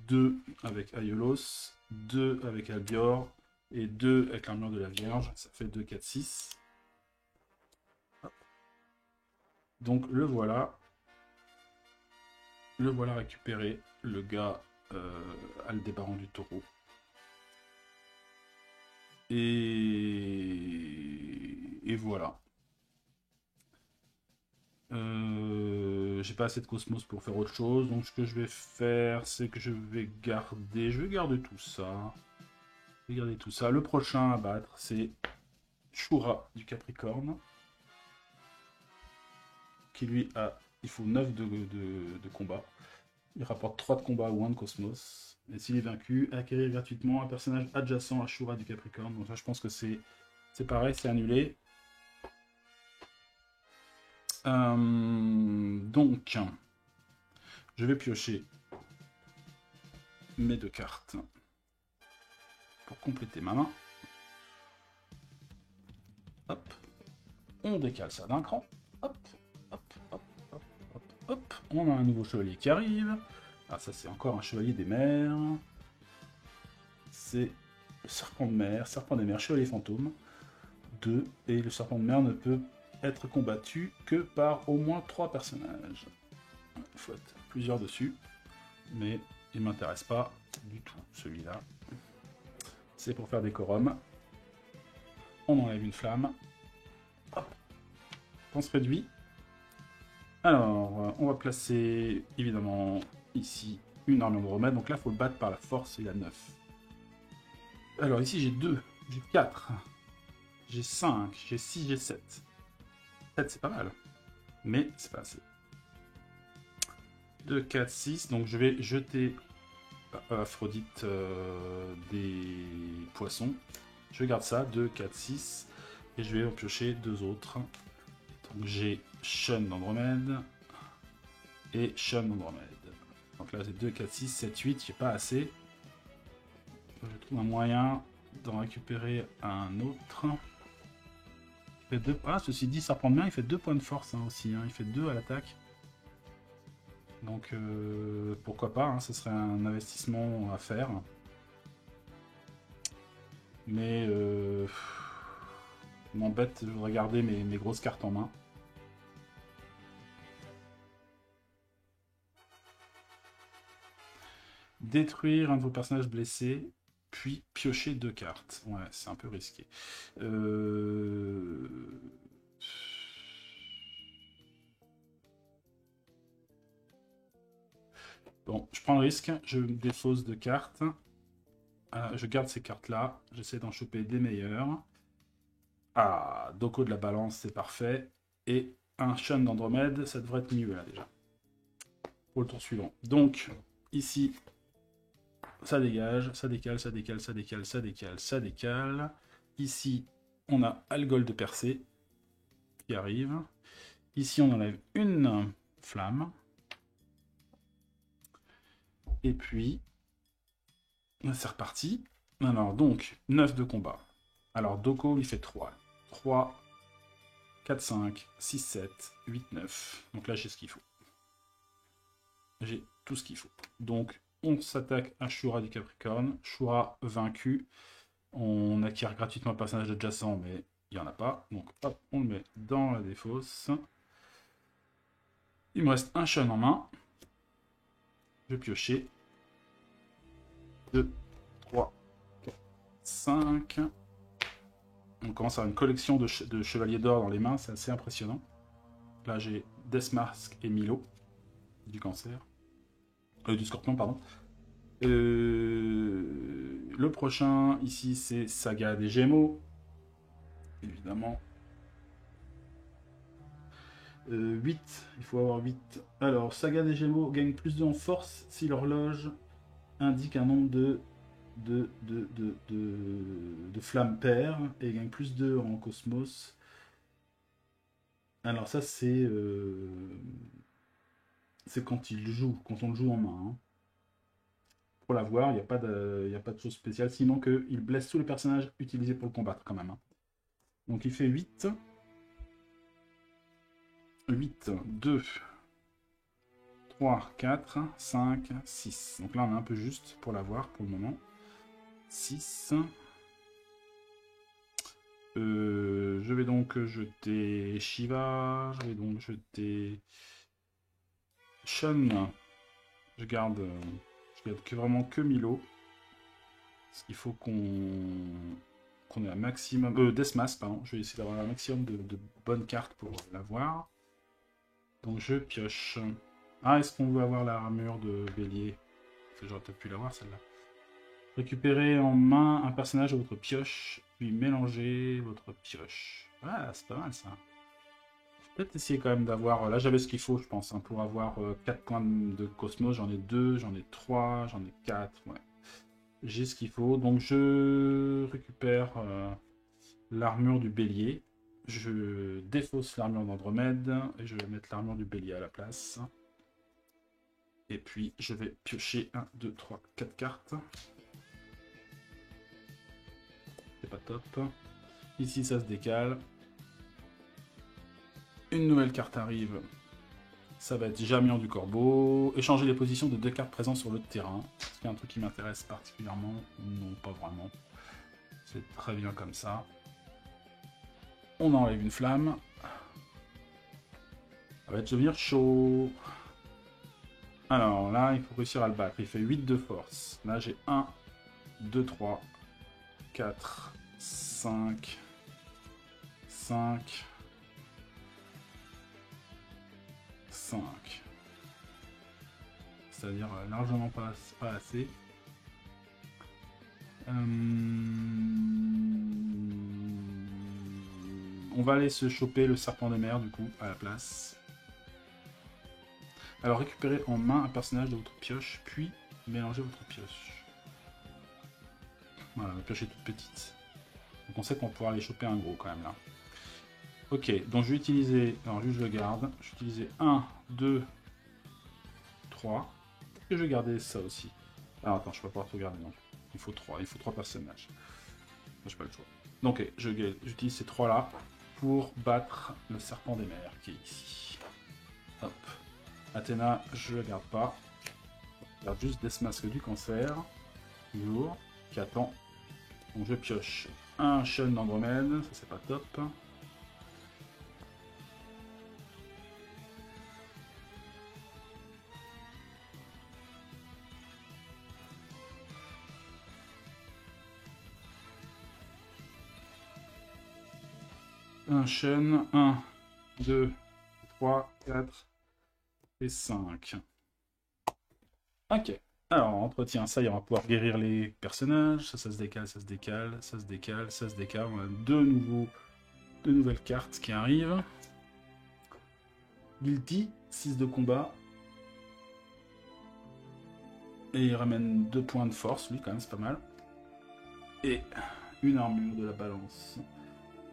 2 avec Aiolos, 2 avec Albior et 2 avec l'armure de la Vierge. Ça fait 2, 4, 6. Donc le voilà. Le voilà récupéré. Le gars Aldébaran du Taureau. Et voilà. j'ai pas assez de cosmos pour faire autre chose. Donc ce que je vais faire, c'est que je vais garder... Je vais garder tout ça. Je vais garder tout ça. Le prochain à battre, c'est Shura du Capricorne. Qui lui a... Il faut 9 de combat. Il rapporte 3 de combat ou 1 de cosmos. Et s'il est vaincu, acquérir gratuitement un personnage adjacent à Shura du Capricorne. Donc là, je pense que c'est pareil, c'est annulé. Donc, je vais piocher mes 2 cartes pour compléter ma main. Hop. On décale ça d'un cran. Hop, hop, hop, hop, hop, hop. On a un nouveau chevalier qui arrive. Ah, ça, c'est encore un chevalier des mers. C'est le serpent de mer, serpent des mers, chevalier fantôme. 2. Et le serpent de mer ne peut être combattu que par au moins 3 personnages. Il faut être plusieurs dessus. Mais il ne m'intéresse pas du tout, celui-là. C'est pour faire des quorums. On enlève une flamme. Hop. On se réduit. Alors, on va placer, évidemment, ici, une armure de remède. Donc là, il faut le battre par la force, il a 9. Alors ici, j'ai 2, j'ai 4, j'ai 5, j'ai 6, j'ai 7. 7, c'est pas mal. Mais c'est pas assez. 2, 4, 6. Donc je vais jeter Aphrodite des poissons. Je garde ça, 2, 4, 6. Et je vais en piocher 2 autres. Donc j'ai Shun d'Andromède et Shun d'Andromède. Donc là, c'est 2, 4, 6, 7, 8. J'ai pas assez. Je trouve un moyen d'en récupérer un autre. Il fait 2... Ah, ceci dit, serpent de mer, il fait 2 points de force aussi. Il fait 2 à l'attaque. Donc, pourquoi pas, ce serait un investissement à faire. Mais, m'embête, je voudrais garder mes grosses cartes en main. Détruire un de vos personnages blessés, puis piocher 2 cartes. Ouais, c'est un peu risqué. Bon, je prends le risque, je me défausse de cartes. Je garde ces cartes-là, j'essaie d'en choper des meilleures. Ah, Doko de la balance, c'est parfait. Et un Shun d'Andromède, ça devrait être mieux là déjà. Pour le tour suivant. Donc, ici, ça dégage, ça décale, ça décale, ça décale, ça décale, ça décale. Ici, on a Algol de Percée qui arrive. Ici, on enlève une flamme. Et puis, c'est reparti. Alors, donc, 9 de combat. Alors, Doko, il fait 3. 3, 4, 5, 6, 7, 8, 9. Donc là, j'ai ce qu'il faut. J'ai tout ce qu'il faut. Donc, on s'attaque à Shura du Capricorne. Shura vaincu. On acquiert gratuitement un personnage adjacent, mais il n'y en a pas. Donc, hop, on le met dans la défausse. Il me reste un Shun en main. Je vais piocher. 2, 3, 4, 5. On commence à avoir une collection de chevaliers d'or dans les mains, c'est assez impressionnant. Là, j'ai Deathmask et Milo, du cancer. Du scorpion, pardon. Le prochain, ici, c'est Saga des Gémeaux. Évidemment. 8, il faut avoir 8. Alors, Saga des Gémeaux gagne plus 2 en force si l'horloge indique un nombre de flammes paires et gagne plus 2 en cosmos. Alors ça c'est quand il joue, quand on le joue en main. Pour l'avoir, il n'y a pas de chose spéciale, sinon qu'il blesse tous les personnages utilisés pour le combattre quand même. Donc il fait 8. 8, 2, 3, 4, 5, 6. Donc là on est un peu juste pour l'avoir pour le moment. 6. Je vais donc jeter Shiva, je vais donc jeter Shun. Je garde vraiment que Milo. Parce qu'il faut qu'on ait un maximum... Deathmask, pardon. Je vais essayer d'avoir un maximum de bonnes cartes pour l'avoir. Donc je pioche. Ah, est-ce qu'on veut avoir l'armure de bélier? J'aurais peut-être pu l'avoir celle-là. Récupérez en main un personnage de votre pioche, puis mélangez votre pioche. Ah, c'est pas mal ça. Peut-être essayer quand même d'avoir... Là, j'avais ce qu'il faut, je pense, hein, pour avoir 4 points de cosmos. J'en ai 2, j'en ai 3, j'en ai 4. Ouais. J'ai ce qu'il faut. Donc, je récupère l'armure du bélier. Je défausse l'armure d'Andromède. Et je vais mettre l'armure du bélier à la place. Et puis, je vais piocher 1, 2, 3, 4 cartes. C'est pas top. Ici, ça se décale. Une nouvelle carte arrive. Ça va être Jamian du Corbeau. Échanger les positions de 2 cartes présentes sur le terrain. Est-ce qu'il y a un truc qui m'intéresse particulièrement? Non, pas vraiment. C'est très bien comme ça. On enlève une flamme. Ça va devenir chaud. Alors là, il faut réussir à le battre. Il fait 8 de force. Là, j'ai 1, 2, 3, 4, 5, 5, 5. C'est-à-dire largement pas assez. On va aller se choper le serpent de mer, du coup, à la place. Alors, récupérez en main un personnage de votre pioche, puis mélangez votre pioche. Voilà, la pioche est toute petite. Donc on sait qu'on pourra aller choper un gros, quand même, là. Ok, donc je vais utiliser... Alors, juste je le garde. Je vais utiliser 1, 2, 3. Et je vais garder ça aussi. Alors, attends, je peux pas tout garder, non. Il faut 3 personnages. J'ai pas le choix. Donc, ok, j'utilise ces 3-là pour battre le serpent des mers qui est ici. Hop. Athéna, je la garde pas. Je garde juste Deathmask du cancer. Toujours. Qui attend. Donc je pioche un Shun d'Andromède. Ça c'est pas top. Un Shun. 1, 2, 3, 4 et 5. Ok. Alors, entretien, ça, on va pouvoir guérir les personnages. Ça se décale, ça se décale, ça se décale, ça se décale. On a deux nouvelles cartes qui arrivent. Guilty, 6 de combat. Et il ramène 2 points de force, lui, quand même, c'est pas mal. Et une armure de la balance.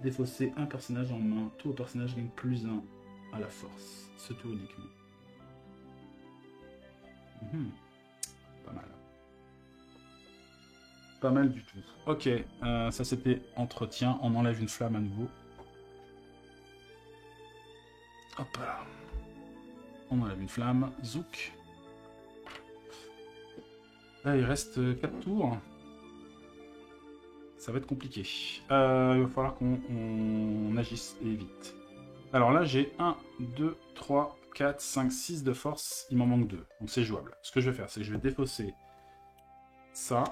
Défausser un personnage en main. Tout au personnage gagne plus 1 à la force. Ce tour uniquement. Pas mal. Pas mal du tout. Ok, ça c'était entretien. On enlève une flamme à nouveau. Hop là. On enlève une flamme. Zouk. Là, il reste 4 tours. Ça va être compliqué. Il va falloir qu'on agisse et vite. Alors là, j'ai 1, 2, 3, 4, 5, 6 de force. Il m'en manque 2. Donc c'est jouable. Ce que je vais faire, c'est que je vais défausser ça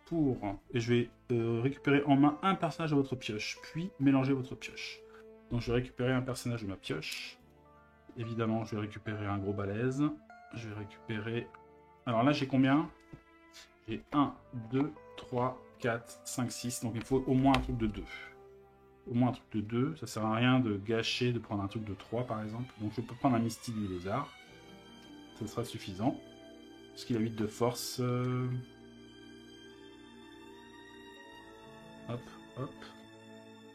pour... Et je vais récupérer en main un personnage de votre pioche, puis mélanger votre pioche. Donc je vais récupérer un personnage de ma pioche. Évidemment, je vais récupérer un gros balèze. Je vais récupérer... Alors là, j'ai combien? J'ai 1, 2, 3, 4, 5, 6. Donc il faut au moins un truc de 2. Au moins un truc de 2. Ça sert à rien de gâcher, de prendre un truc de 3 par exemple. Donc je peux prendre un Misty du lézard. Ça sera suffisant. Parce qu'il a 8 de force. Hop, hop.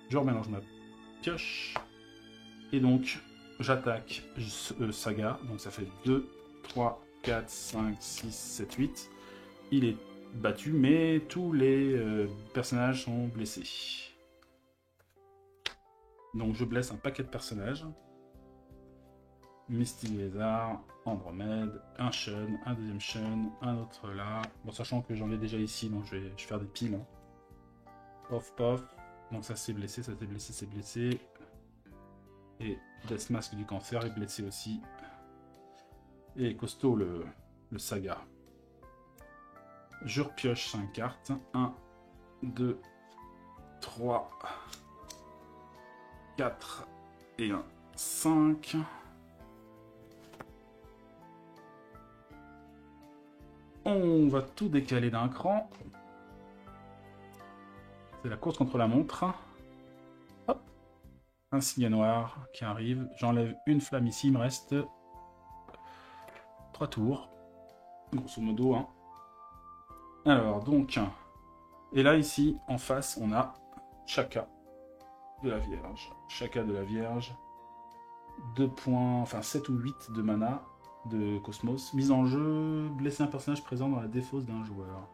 Je remélange ma pioche. Et donc, j'attaque Saga. Donc ça fait 2, 3, 4, 5, 6, 7, 8. Il est battu, mais tous les personnages sont blessés. Donc je blesse un paquet de personnages. Misty Lézard, Andromède, un Shun, un deuxième Shun, un autre là. Bon, sachant que j'en ai déjà ici, donc je vais faire des piles. Hein. Pof, pof. Donc ça c'est blessé, ça c'est blessé, c'est blessé. Et Deathmask du cancer est blessé aussi. Et costaud le Saga. Je repioche 5 cartes. 1, 2, 3, 4 et 1, 5. On va tout décaler d'un cran. C'est la course contre la montre. Hop. Un signe noir qui arrive. J'enlève une flamme ici. Il me reste 3 tours. Grosso modo. Hein. Alors, donc... Et là, ici, en face, on a Chaka de la Vierge. Chaka de la Vierge. 2 points... Enfin, 7 ou 8 de mana de Cosmos. Mise en jeu, blesser un personnage présent dans la défausse d'un joueur.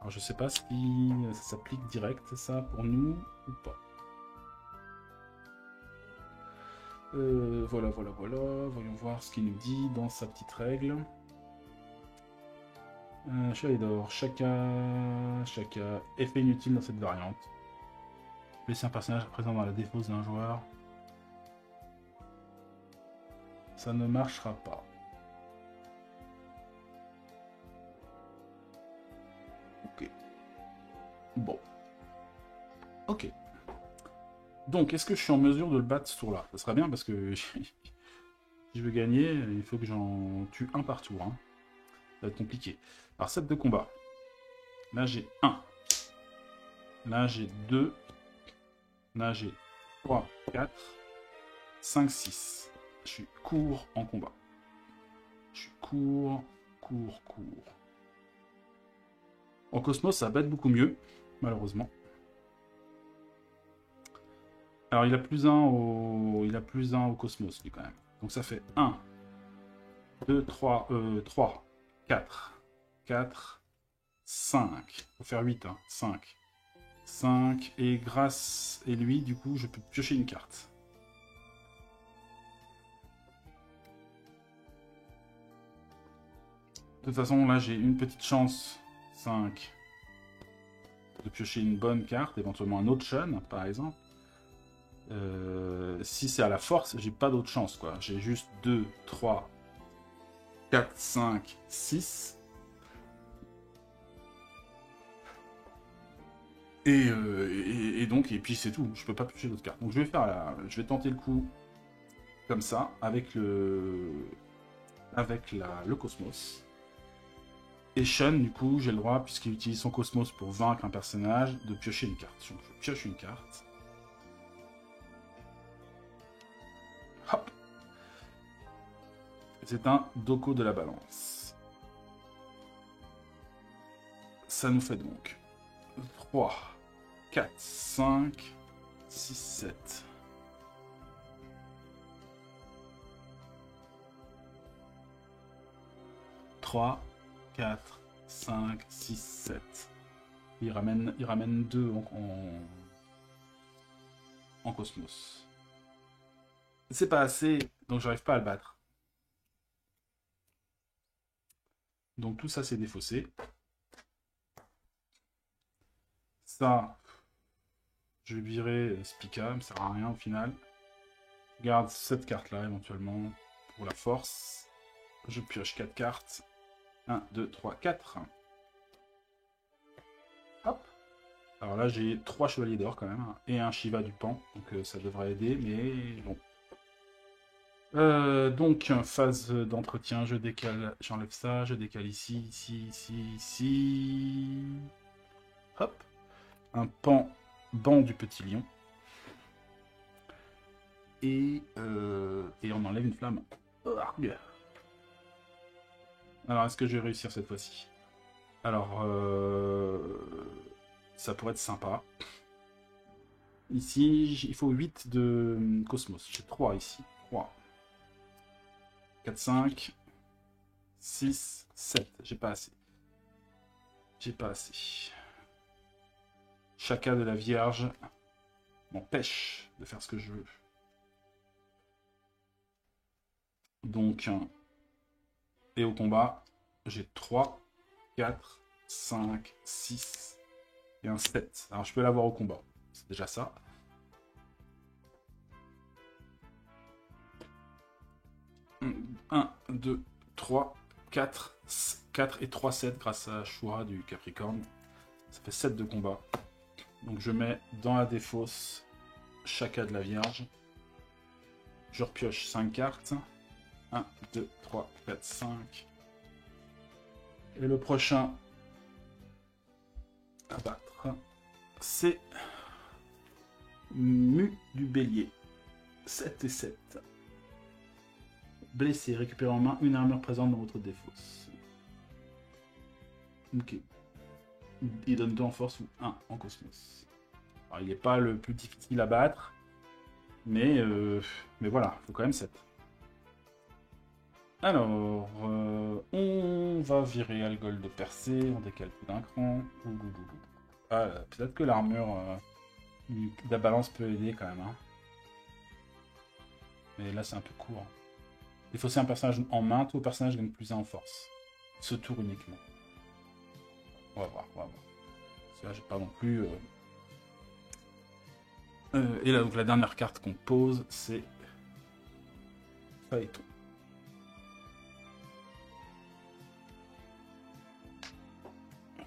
Alors, je sais pas si ça s'applique direct, ça, pour nous, ou pas. Voilà. Voyons voir ce qu'il nous dit dans sa petite règle. Chevalier d'or, Chaka, effet inutile dans cette variante. Blesser un personnage présent dans la défausse d'un joueur. Ça ne marchera pas. Ok. Bon. Ok. Donc, est-ce que je suis en mesure de le battre ce tour-là? Ça serait bien parce que si je veux gagner, il faut que j'en tue un par tour. Hein. Ça va être compliqué. Alors, set de combat. Là, j'ai 1. Là, j'ai 2. Là, j'ai 3, 4, 5, 6. Je suis court en combat. Je suis court. En Cosmos, ça va être beaucoup mieux, malheureusement. Alors, il a plus 1 au Cosmos, lui, quand même. Donc, ça fait 1, 2, 3, 4, 5. Faut faire 8, hein. 5. Et grâce... Et lui, du coup, je peux piocher une carte. De toute façon, là, j'ai une petite chance. 5. De piocher une bonne carte, éventuellement un autre Shun, par exemple. Si c'est à la force, j'ai pas d'autre chance, quoi. J'ai juste 2, 3, 4, 5, 6. Et donc, et puis c'est tout. Je peux pas piocher d'autres cartes. Donc je vais tenter le coup comme ça, avec le Cosmos. Et Shun, du coup, j'ai le droit, puisqu'il utilise son Cosmos pour vaincre un personnage, de piocher une carte. Donc je pioche une carte. Hop. C'est un Doko de la balance. Ça nous fait donc 3, 4, 5, 6, 7. « 3, 4, 5, 6, 7. Il ramène 2 en Cosmos. C'est pas assez, donc j'arrive pas à le battre. Donc tout ça, c'est défaussé. Ça, je vais virer Spica, ça sert à rien au final. Je garde cette carte-là, éventuellement, pour la force. Je pioche 4 cartes. 1, 2, 3, 4. Hop. Alors là, j'ai 3 chevaliers d'or quand même, et un Shiva du Pan, donc ça devrait aider, mais bon. Donc, phase d'entretien, je décale, j'enlève ça, je décale ici, ici. Hop. Un banc du petit lion. Et on enlève une flamme. Alors, est-ce que je vais réussir cette fois-ci? Alors, ça pourrait être sympa. Ici, il faut 8 de Cosmos. J'ai 3 ici. 3. 4, 5. 6, 7. J'ai pas assez. Chaka de la Vierge m'empêche de faire ce que je veux. Donc, et au combat, j'ai 3, 4, 5, 6 et un 7. Alors, je peux l'avoir au combat. C'est déjà ça. Un, 2, 3, 4 et 3, 7 grâce à Shura du Capricorne. Ça fait 7 de combat. Donc je mets dans la défausse Chaka de la Vierge. Je repioche 5 cartes. 1, 2, 3, 4, 5. Et le prochain à battre, c'est Mu du Bélier. 7 et 7. Blessé, récupérez en main une armure présente dans votre défausse. Ok. Il donne 2 en force ou 1 en cosmos. Alors, il n'est pas le plus difficile à battre, mais voilà, il faut quand même 7. Alors, on va virer Algol de percée, on décale tout d'un cran. Ah, peut-être que l'armure de la balance peut aider quand même. Hein. Mais là, c'est un peu court. Il faut aussi un personnage en main, tout personnage gagne plus 1 en force. Ce tour uniquement. On va voir, on va voir. Parce que là, j'ai pas non plus... et là, donc, la dernière carte qu'on pose, c'est... Phaéton.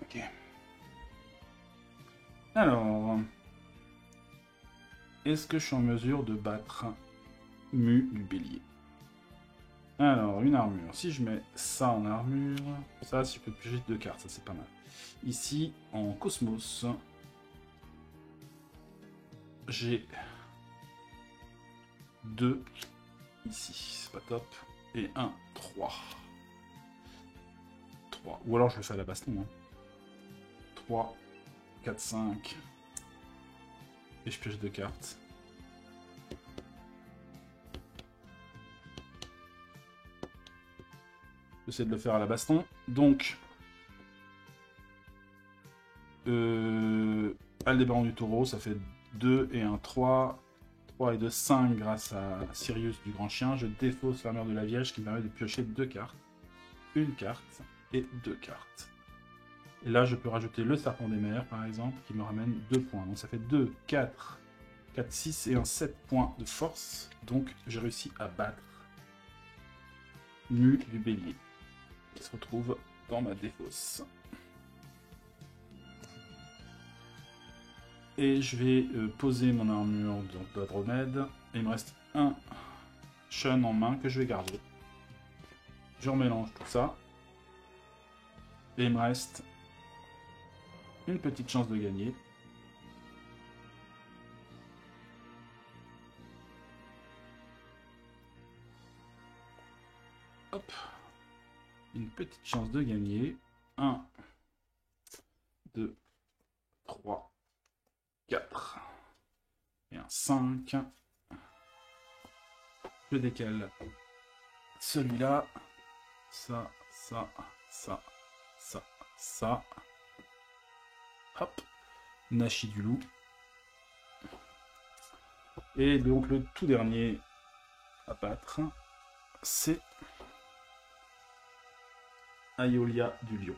Ok. Alors... Est-ce que je suis en mesure de battre Mu du Bélier? Alors, une armure. Si je mets ça en armure... Ça, si je peux piocher 2 cartes, ça c'est pas mal. Ici, en cosmos... J'ai 2 ici, c'est pas top. Et 1, 3. 3. Ou alors je le fais à la baston. Hein. 3, 4, 5. Et je pioche 2 cartes. J'essaie de le faire à la baston. Donc, Aldébaran du Taureau, ça fait 2 et 1, 3. 3 et 2, 5 grâce à Sirius du Grand Chien. Je défausse l'armure de la Vierge qui me permet de piocher 2 cartes. Une carte et 2 cartes. Et là, je peux rajouter le Serpent des Mers, par exemple, qui me ramène 2 points. Donc ça fait 2, 4, 4, 6 et un 7 points de force. Donc j'ai réussi à battre Mu du Bélier, qui se retrouve dans ma défausse. Et je vais poser mon armure d'Andromède. Et il me reste un Shun en main que je vais garder. Je remélange tout ça. Et il me reste une petite chance de gagner. Hop. Une petite chance de gagner. 1, 2, 3, 4. Et un 5. Je décale celui-là. Ça, ça, ça, ça, ça. Hop. Nashi du loup. Et donc le tout dernier à battre, c'est Aeolia du lion.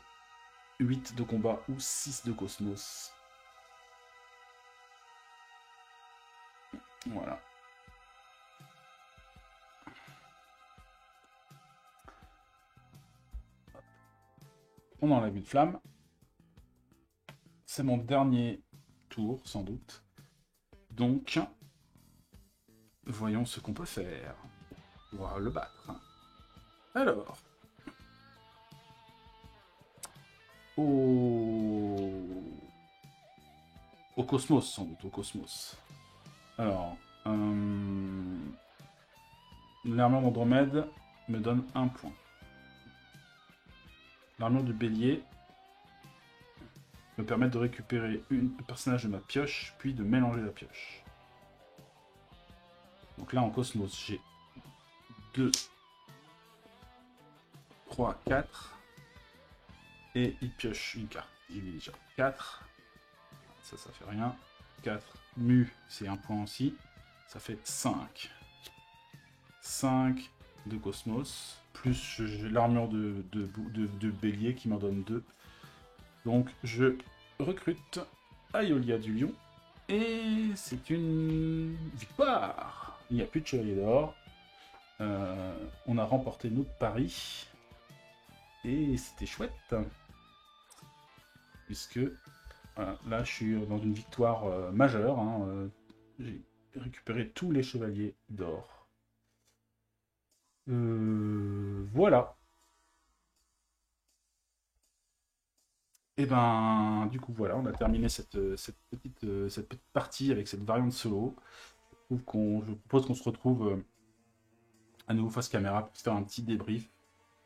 8 de combat ou 6 de cosmos. Voilà. On enlève une flamme. C'est mon dernier tour, sans doute. Donc, voyons ce qu'on peut faire pour le battre. Alors, au cosmos, sans doute, au cosmos. Alors, l'armure d'Andromède me donne 1 point. L'armure du bélier me permet de récupérer un personnage de ma pioche, puis de mélanger la pioche. Donc là, en cosmos, j'ai 2, 3, 4. Et il pioche une carte. Il est déjà 4. Ça fait rien. 4. Mu, c'est 1 point aussi. Ça fait 5. 5 de cosmos. Plus l'armure de bélier qui m'en donne 2. Donc je recrute Aeolia du lion. Et c'est une victoire. Il n'y a plus de chevalier d'or. On a remporté notre pari. Et c'était chouette. Puisque voilà, là je suis dans une victoire majeure. Hein, j'ai récupéré tous les chevaliers d'or. Voilà. Et ben, du coup, voilà, on a terminé cette petite partie avec cette variante solo. Je propose qu'on se retrouve à nouveau face caméra pour se faire un petit débrief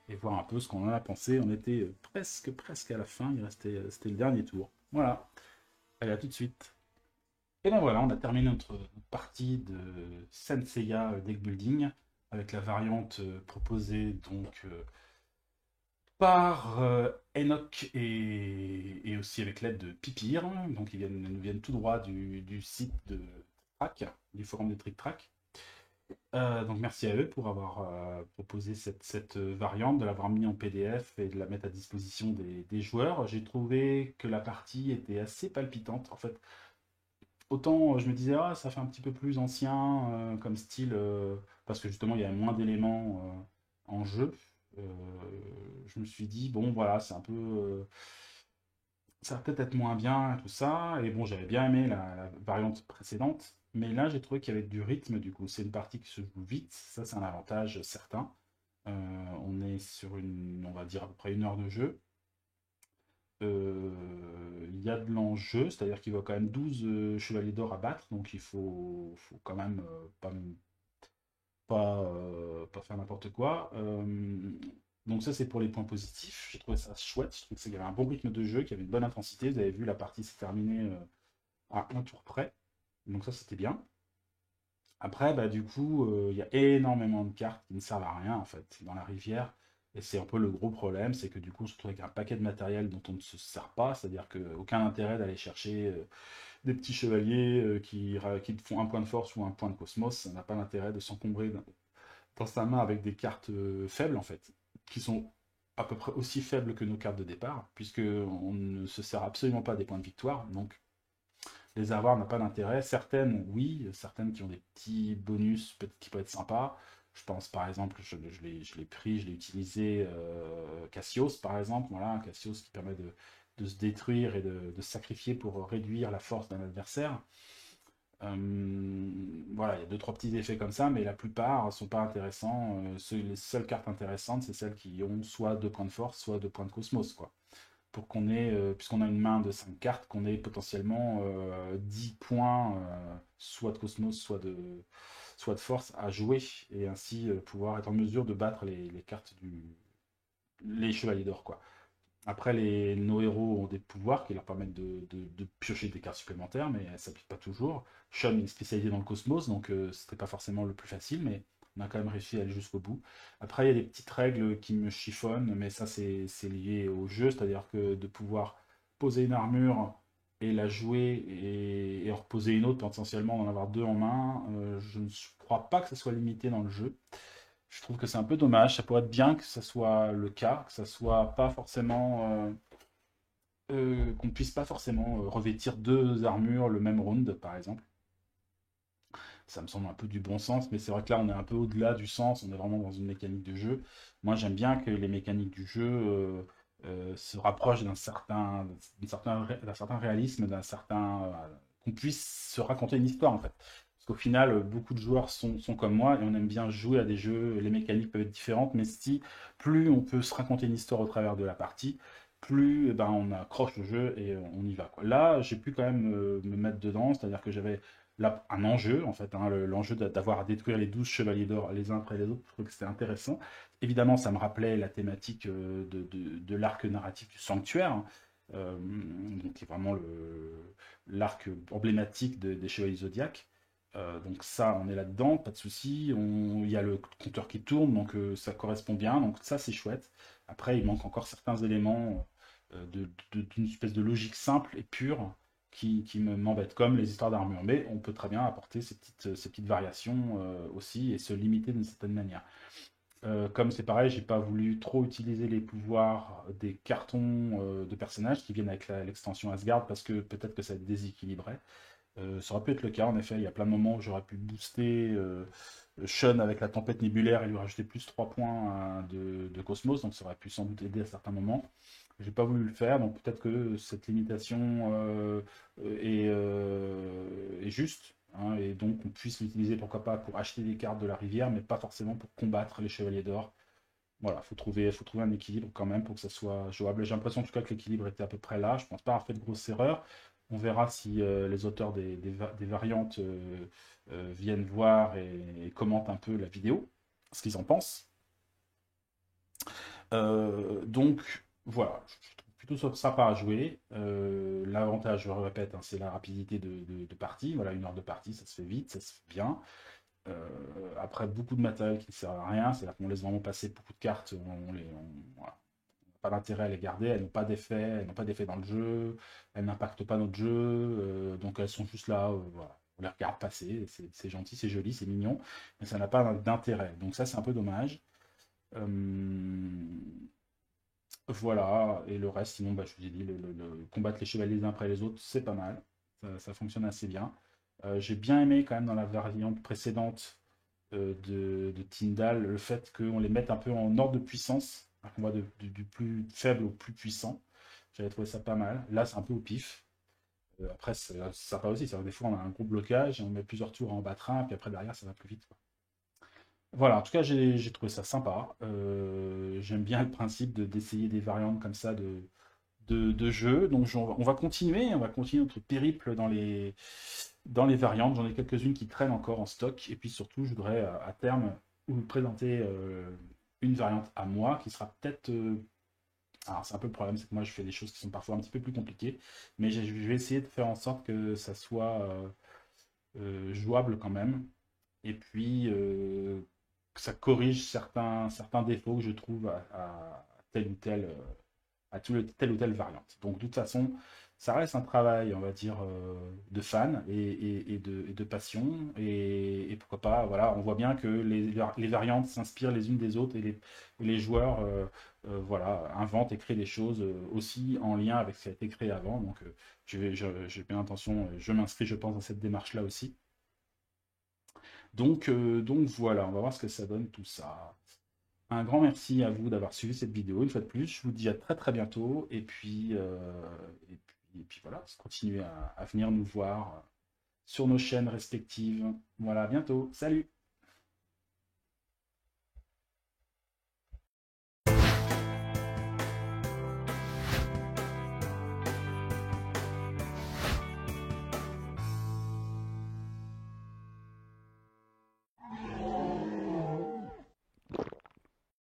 et voir un peu ce qu'on en a pensé. On était presque à la fin, c'était le dernier tour. Voilà, allez, à tout de suite. Et ben voilà, on a terminé notre partie de Senseiya Deck Building avec la variante proposée donc par Enoch et aussi avec l'aide de Pipir. Donc nous viennent tout droit du site de Track, du forum de Trick Track. Donc merci à eux pour avoir proposé cette variante, de l'avoir mis en PDF et de la mettre à disposition des joueurs. J'ai trouvé que la partie était assez palpitante. En fait, autant je me disais, ah, ça fait un petit peu plus ancien comme style, parce que justement il y a moins d'éléments en jeu. Euh, je me suis dit, bon voilà, c'est un peu, ça va peut-être être moins bien, tout ça. Et bon, j'avais bien aimé la variante précédente, mais là j'ai trouvé qu'il y avait du rythme du coup. C'est une partie qui se joue vite, ça c'est un avantage certain. On est sur on va dire à peu près 1 heure de jeu. Il y a de l'enjeu, c'est-à-dire qu'il va quand même 12 chevaliers d'or à battre, donc faut quand même pas faire n'importe quoi. Donc ça c'est pour les points positifs, j'ai trouvé ça chouette, je trouve qu'il y avait un bon rythme de jeu, qu'il y avait une bonne intensité, vous avez vu la partie s'est terminée à un tour près, donc ça c'était bien. Après, bah, du coup, il y a énormément de cartes qui ne servent à rien, en fait, dans la rivière. Et c'est un peu le gros problème, c'est que du coup, on se retrouve avec un paquet de matériel dont on ne se sert pas, c'est-à-dire qu'aucun intérêt d'aller chercher des petits chevaliers qui te font un point de force ou un point de cosmos, ça n'a pas d'intérêt de s'encombrer dans sa main avec des cartes faibles, en fait, qui sont à peu près aussi faibles que nos cartes de départ, puisque on ne se sert absolument pas des points de victoire, donc les avoir n'a pas d'intérêt. Certaines, oui, certaines qui ont des petits bonus qui peuvent être sympas. Je pense par exemple, je l'ai pris, je l'ai utilisé Cassios par exemple, voilà, Cassios qui permet de se détruire et de se sacrifier pour réduire la force d'un adversaire. Voilà, il y a deux, trois petits effets comme ça, mais la plupart sont pas intéressants. Les seules cartes intéressantes, c'est celles qui ont soit 2 points de force, soit 2 points de cosmos, quoi, pour qu'on ait, puisqu'on a une main de 5 cartes, qu'on ait potentiellement 10 points, soit de cosmos, soit de force à jouer, et ainsi pouvoir être en mesure de battre les cartes les chevaliers d'or, quoi. Après, nos héros ont des pouvoirs qui leur permettent de piocher des cartes supplémentaires, mais ça s'applique pas toujours. Sean est spécialisé dans le cosmos, donc c'était pas forcément le plus facile, mais on a quand même réussi à aller jusqu'au bout. Après, il y a des petites règles qui me chiffonnent, mais ça, c'est lié au jeu, c'est-à-dire que de pouvoir poser une armure et la jouer et en reposer une autre, potentiellement d'en avoir deux en main, je ne crois pas que ça soit limité dans le jeu. Je trouve que c'est un peu dommage. Ça pourrait être bien que ça soit le cas, que ça soit pas forcément qu'on puisse pas forcément revêtir deux armures le même round, par exemple. Ça me semble un peu du bon sens, mais c'est vrai que là, on est un peu au-delà du sens. On est vraiment dans une mécanique de jeu. Moi, j'aime bien que les mécaniques du jeu se rapprochent d'un certain réalisme, qu'on puisse se raconter une histoire, en fait. Parce qu'au final, beaucoup de joueurs sont comme moi et on aime bien jouer à des jeux. Les mécaniques peuvent être différentes, mais si plus on peut se raconter une histoire au travers de la partie, plus eh ben, on accroche le jeu et on y va, quoi. Là, j'ai pu quand même me mettre dedans, c'est-à-dire que j'avais là, un enjeu, en fait, hein, l'enjeu d'avoir à détruire les 12 chevaliers d'or les uns après les autres. Je trouve que c'était intéressant. Évidemment, ça me rappelait la thématique de l'arc narratif du sanctuaire, hein, donc qui est vraiment l'arc emblématique des chevaliers zodiaques. Donc ça, on est là-dedans, pas de souci. Il y a le compteur qui tourne, donc ça correspond bien. Donc ça, c'est chouette. Après, il manque encore certains éléments d'une espèce de logique simple et pure qui m'embête, comme les histoires d'armure. Mais on peut très bien apporter ces petites variations aussi et se limiter d'une certaine manière. Comme c'est pareil, j'ai pas voulu trop utiliser les pouvoirs des cartons de personnages qui viennent avec l'extension Asgard parce que peut-être que ça déséquilibrait. Ça aurait pu être le cas, en effet. Il y a plein de moments où j'aurais pu booster Sean avec la tempête nébulaire et lui rajouter plus 3 points de Cosmos, donc ça aurait pu sans doute aider à certains moments. J'ai pas voulu le faire, donc peut-être que cette limitation est juste, hein, et donc on puisse l'utiliser pourquoi pas pour acheter des cartes de la rivière, mais pas forcément pour combattre les chevaliers d'or. Voilà, faut trouver un équilibre quand même pour que ça soit jouable. J'ai l'impression en tout cas que l'équilibre était à peu près là. Je pense pas avoir fait de grosses erreurs. On verra si les auteurs des variantes viennent voir et commentent un peu la vidéo, ce qu'ils en pensent. Donc voilà, je trouve plutôt sympa à jouer. L'avantage, je le répète, hein, c'est la rapidité de partie. Voilà, 1 heure de partie, ça se fait vite, ça se fait bien. Euh, Après, beaucoup de matériel qui ne sert à rien, c'est-à-dire qu'on laisse vraiment passer beaucoup de cartes, voilà. On n'a pas d'intérêt à les garder, elles n'ont pas d'effet, elles n'ont pas d'effet dans le jeu, elles n'impactent pas notre jeu, donc elles sont juste là, voilà. On les regarde passer, c'est gentil, c'est joli, c'est mignon, mais ça n'a pas d'intérêt. Donc ça, c'est un peu dommage. Euh, voilà, et le reste, sinon, bah, je vous ai dit, combattre les chevaliers les uns après les autres, c'est pas mal. Ça fonctionne assez bien. J'ai bien aimé quand même dans la variante précédente de Tyndall le fait qu'on les mette un peu en ordre de puissance, hein, qu'on va du plus faible au plus puissant. J'avais trouvé ça pas mal. Là, c'est un peu au pif. Après, c'est sympa aussi. C'est-à-dire que des fois, on a un gros blocage et on met plusieurs tours à en battre un, puis après, derrière, ça va plus vite, quoi. Voilà, en tout cas, j'ai trouvé ça sympa. J'aime bien le principe d'essayer des variantes comme ça de jeu. Donc, on va continuer notre périple dans les variantes. J'en ai quelques-unes qui traînent encore en stock. Et puis surtout, je voudrais à terme vous présenter une variante à moi qui sera peut-être. Alors, c'est un peu le problème, c'est que moi, je fais des choses qui sont parfois un petit peu plus compliquées. Mais je vais essayer de faire en sorte que ça soit jouable quand même. Et puis, que ça corrige certains défauts que je trouve à telle ou telle, telle ou telle variante. Donc, de toute façon, ça reste un travail, on va dire, de fan et de passion. Et pourquoi pas, voilà, on voit bien que les variantes s'inspirent les unes des autres et les joueurs voilà, inventent et créent des choses aussi en lien avec ce qui a été créé avant. Donc, j'ai bien l'intention, je m'inscris, je pense, dans cette démarche-là aussi. Donc voilà, on va voir ce que ça donne tout ça. Un grand merci à vous d'avoir suivi cette vidéo une fois de plus. Je vous dis à très très bientôt et puis voilà, continuez à venir nous voir sur nos chaînes respectives. Voilà, à bientôt. Salut!